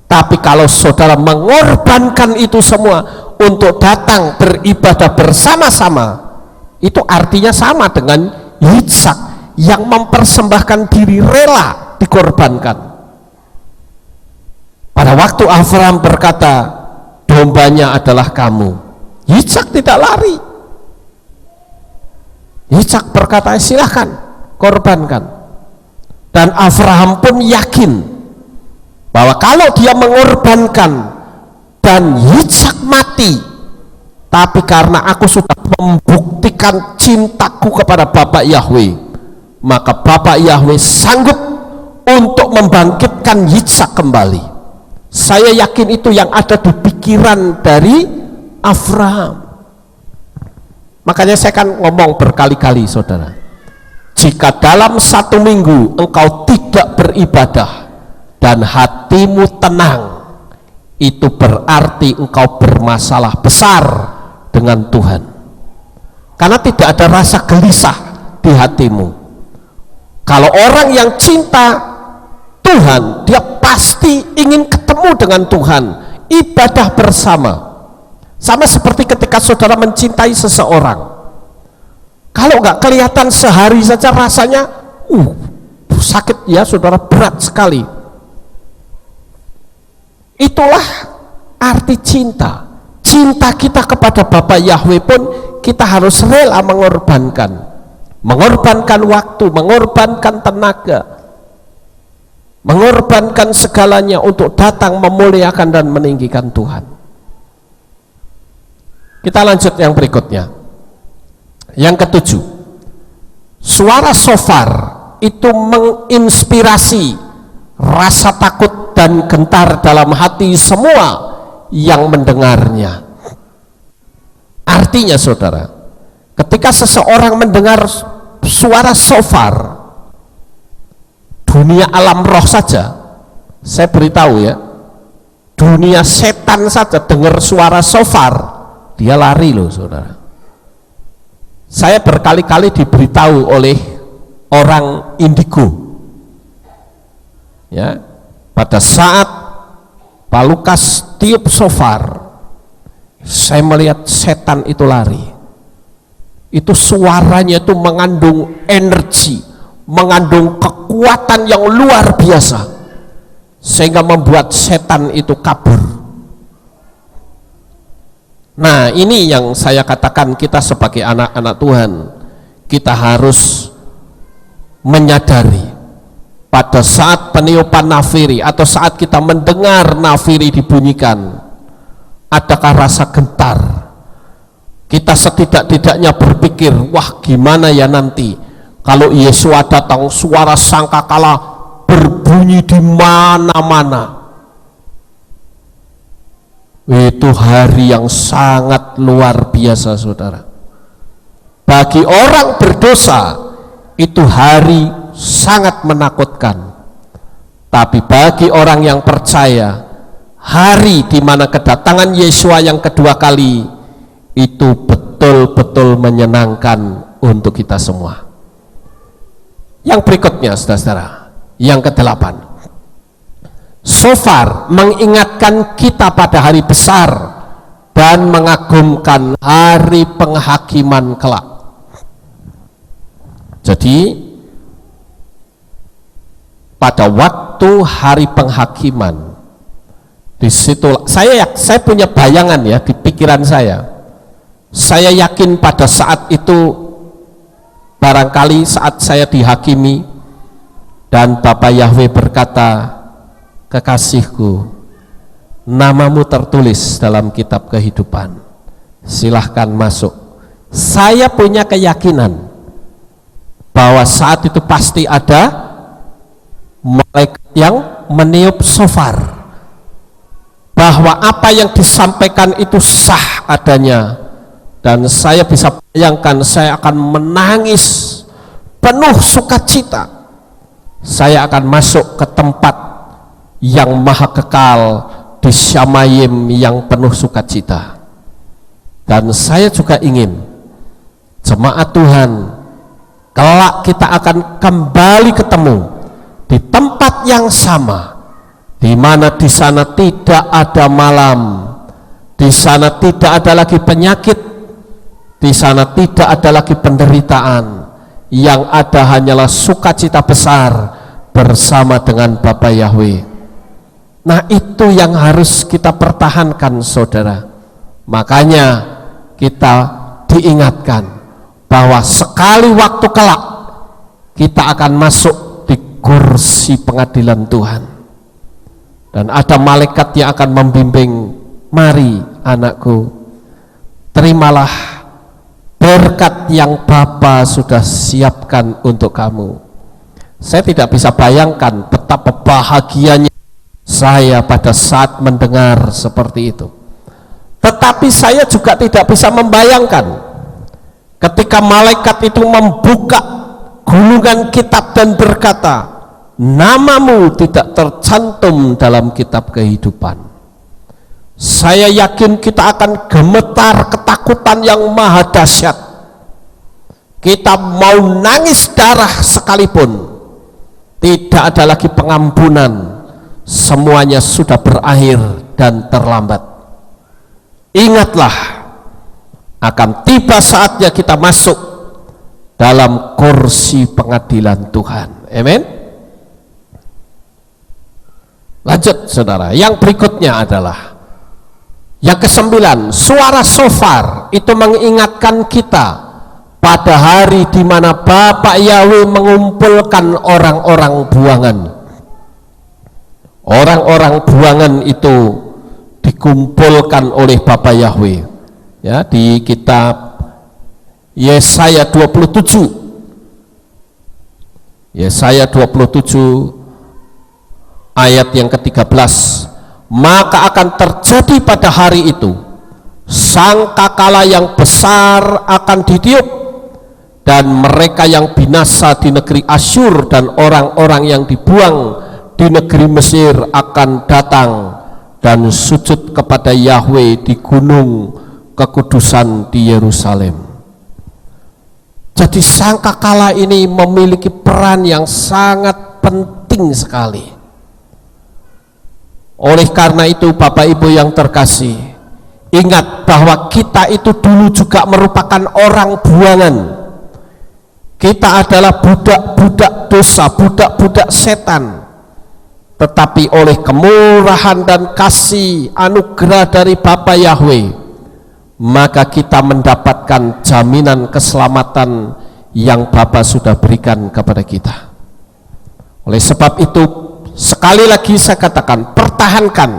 Tapi kalau saudara mengorbankan itu semua untuk datang beribadah bersama-sama, itu artinya sama dengan Yitzhak yang mempersembahkan diri, rela dikorbankan. Pada waktu Abraham berkata, "Dombanya adalah kamu," Yitzhak tidak lari. Yitzhak berkata, "Silahkan korbankan." Dan Abraham pun yakin bahwa kalau dia mengorbankan dan Yitzhak mati, tapi karena aku sudah membuktikan cintaku kepada Bapak Yahweh, maka Bapak Yahweh sanggup untuk membangkitkan Yitzhak kembali. Saya yakin itu yang ada di pikiran dari Abraham. Makanya saya kan ngomong berkali-kali, saudara, jika dalam 1 minggu engkau tidak beribadah dan hatimu tenang, itu berarti engkau bermasalah besar dengan Tuhan, karena tidak ada rasa gelisah di hatimu. Kalau orang yang cinta Tuhan, dia pasti ingin ketemu dengan Tuhan, ibadah bersama. Sama seperti ketika saudara mencintai seseorang, kalau nggak kelihatan sehari saja rasanya sakit ya saudara, berat sekali. Itulah arti cinta. Cinta kita kepada Bapa Yahweh pun kita harus rela mengorbankan waktu, mengorbankan tenaga, mengorbankan segalanya untuk datang memuliakan dan meninggikan Tuhan. Kita lanjut yang berikutnya. Yang ketujuh, suara shofar itu menginspirasi rasa takut dan gentar dalam hati semua yang mendengarnya. Artinya saudara, ketika seseorang mendengar suara shofar, dunia alam roh saja, saya beritahu ya, dunia setan saja dengar suara shofar dia lari loh saudara. Saya berkali-kali diberitahu oleh orang indigo ya, pada saat Pak Lukas tiup shofar, saya melihat setan itu lari. Itu suaranya itu mengandung energi, mengandung kekuatan yang luar biasa, sehingga membuat setan itu kabur. Nah, ini yang saya katakan, kita sebagai anak-anak Tuhan, kita harus menyadari pada saat peniupan nafiri atau saat kita mendengar nafiri dibunyikan, adakah rasa gentar? Kita setidak-tidaknya berpikir, wah gimana ya nanti kalau Yesua datang, suara sangkakala berbunyi di mana-mana. Itu hari yang sangat luar biasa saudara. Bagi orang berdosa itu hari sangat menakutkan, tapi bagi orang yang percaya, hari di mana kedatangan Yesua yang kedua kali itu betul-betul menyenangkan untuk kita semua. Yang berikutnya saudara-saudara, yang ke-8, shofar mengingatkan kita pada hari besar dan mengagumkan hari penghakiman kelak. Jadi pada waktu hari penghakiman, di situ saya punya bayangan ya di pikiran saya. Saya yakin pada saat itu, barangkali saat saya dihakimi dan Bapak Yahweh berkata, kekasihku, namamu tertulis dalam kitab kehidupan, silahkan masuk. Saya punya keyakinan bahwa saat itu pasti ada malaikat yang meniup shofar, bahwa apa yang disampaikan itu sah adanya, dan saya bisa bayangkan saya akan menangis penuh sukacita. Saya akan masuk ke tempat yang maha kekal di Syamayim yang penuh sukacita. Dan saya juga ingin jemaat Tuhan, kelak kita akan kembali ketemu di tempat yang sama, di mana di sana tidak ada malam, di sana tidak ada lagi penyakit, di sana tidak ada lagi penderitaan, yang ada hanyalah sukacita besar bersama dengan Bapa Yahweh. Nah, itu yang harus kita pertahankan saudara. Makanya kita diingatkan bahwa sekali waktu kelak kita akan masuk di kursi pengadilan Tuhan, dan ada malaikat yang akan membimbing, mari anakku, terimalah berkat yang Bapa sudah siapkan untuk kamu. Saya tidak bisa bayangkan betapa bahagianya saya pada saat mendengar seperti itu. Tetapi saya juga tidak bisa membayangkan ketika malaikat itu membuka gulungan kitab dan berkata, namamu tidak tercantum dalam kitab kehidupan. Saya yakin kita akan gemetar ketakutan yang maha dahsyat. Kita mau nangis darah sekalipun, tidak ada lagi pengampunan, semuanya sudah berakhir dan terlambat. Ingatlah, akan tiba saatnya kita masuk dalam kursi pengadilan Tuhan. Amin. Lanjut saudara, yang berikutnya adalah yang ke-9, suara shofar itu mengingatkan kita pada hari di mana Bapak Yahweh mengumpulkan orang-orang buangan. Orang-orang buangan itu dikumpulkan oleh Bapak Yahweh ya, di kitab Yesaya 27. Yesaya 27 ayat yang ke-13. Maka akan terjadi pada hari itu, sangkakala yang besar akan ditiup, dan mereka yang binasa di negeri Asyur dan orang-orang yang dibuang di negeri Mesir akan datang dan sujud kepada Yahweh di gunung kekudusan di Yerusalem. Jadi sangkakala ini memiliki peran yang sangat penting sekali. Oleh karena itu Bapak Ibu yang terkasih, ingat bahwa kita itu dulu juga merupakan orang buangan. Kita adalah budak-budak dosa, budak-budak setan. Tetapi oleh kemurahan dan kasih anugerah dari Bapa Yahweh, maka kita mendapatkan jaminan keselamatan yang Bapa sudah berikan kepada kita. Oleh sebab itu, sekali lagi saya katakan, pertahankan.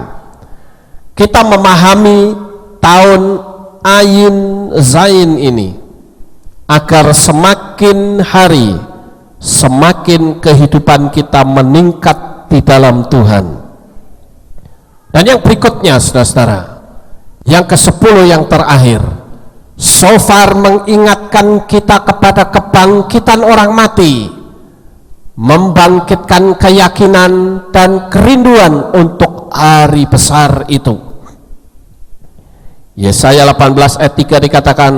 Kita memahami tahun Ayin Zain ini, agar semakin hari, semakin kehidupan kita meningkat di dalam Tuhan. Dan yang berikutnya, saudara-saudara, yang ke-10 yang terakhir, shofar mengingatkan kita kepada kebangkitan orang mati, membangkitkan keyakinan dan kerinduan untuk hari besar itu. Yesaya 18 ayat 3 dikatakan,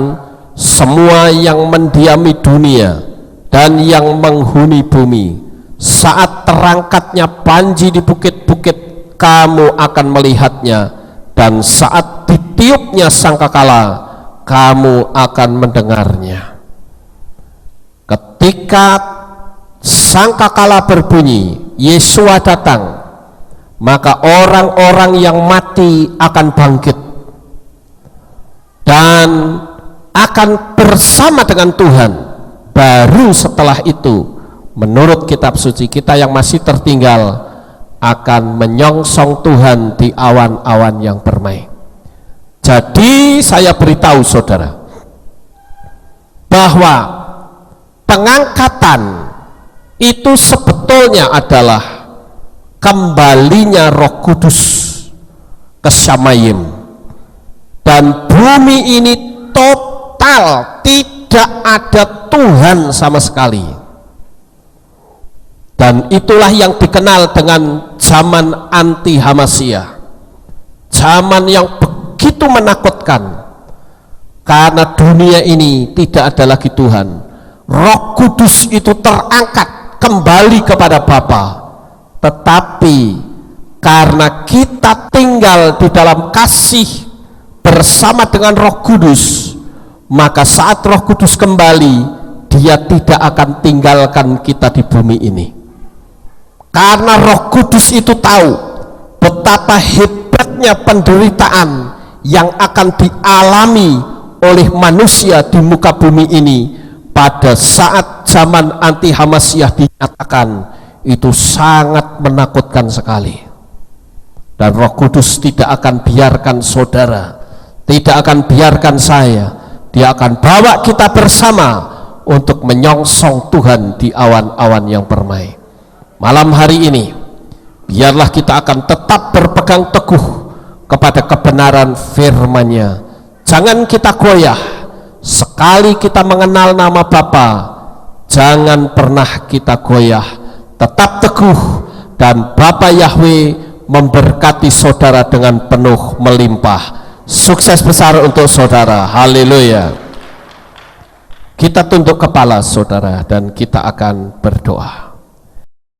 semua yang mendiami dunia dan yang menghuni bumi, saat terangkatnya panji di bukit-bukit, kamu akan melihatnya, dan saat ditiupnya sangkakala, kamu akan mendengarnya. Ketika sangkakala berbunyi, Yesua datang, maka orang-orang yang mati akan bangkit dan akan bersama dengan Tuhan. Baru setelah itu, menurut kitab suci, kita yang masih tertinggal akan menyongsong Tuhan di awan-awan yang permai. Jadi saya beritahu saudara bahwa pengangkatan itu sebetulnya adalah kembalinya Roh Kudus ke Syamayim, dan bumi ini total tidak ada Tuhan sama sekali. Dan itulah yang dikenal dengan zaman anti Hamasia, zaman yang begitu menakutkan, karena dunia ini tidak ada lagi Tuhan. Roh Kudus itu terangkat kembali kepada Bapa, tetapi karena kita tinggal di dalam kasih bersama dengan Roh Kudus, maka saat Roh Kudus kembali, Dia tidak akan tinggalkan kita di bumi ini. Karena Roh Kudus itu tahu betapa hebatnya penderitaan yang akan dialami oleh manusia di muka bumi ini pada saat zaman anti Hamasyah dinyatakan. Itu sangat menakutkan sekali. Dan Roh Kudus tidak akan biarkan saudara, tidak akan biarkan saya, Dia akan bawa kita bersama untuk menyongsong Tuhan di awan-awan yang permai. Malam hari ini, biarlah kita akan tetap berpegang teguh kepada kebenaran firman-Nya. Jangan kita goyah. Sekali kita mengenal nama Bapa, jangan pernah kita goyah. Tetap teguh, dan Bapa Yahweh memberkati saudara dengan penuh melimpah. Sukses besar untuk saudara. Haleluya. Kita tunduk kepala saudara dan kita akan berdoa.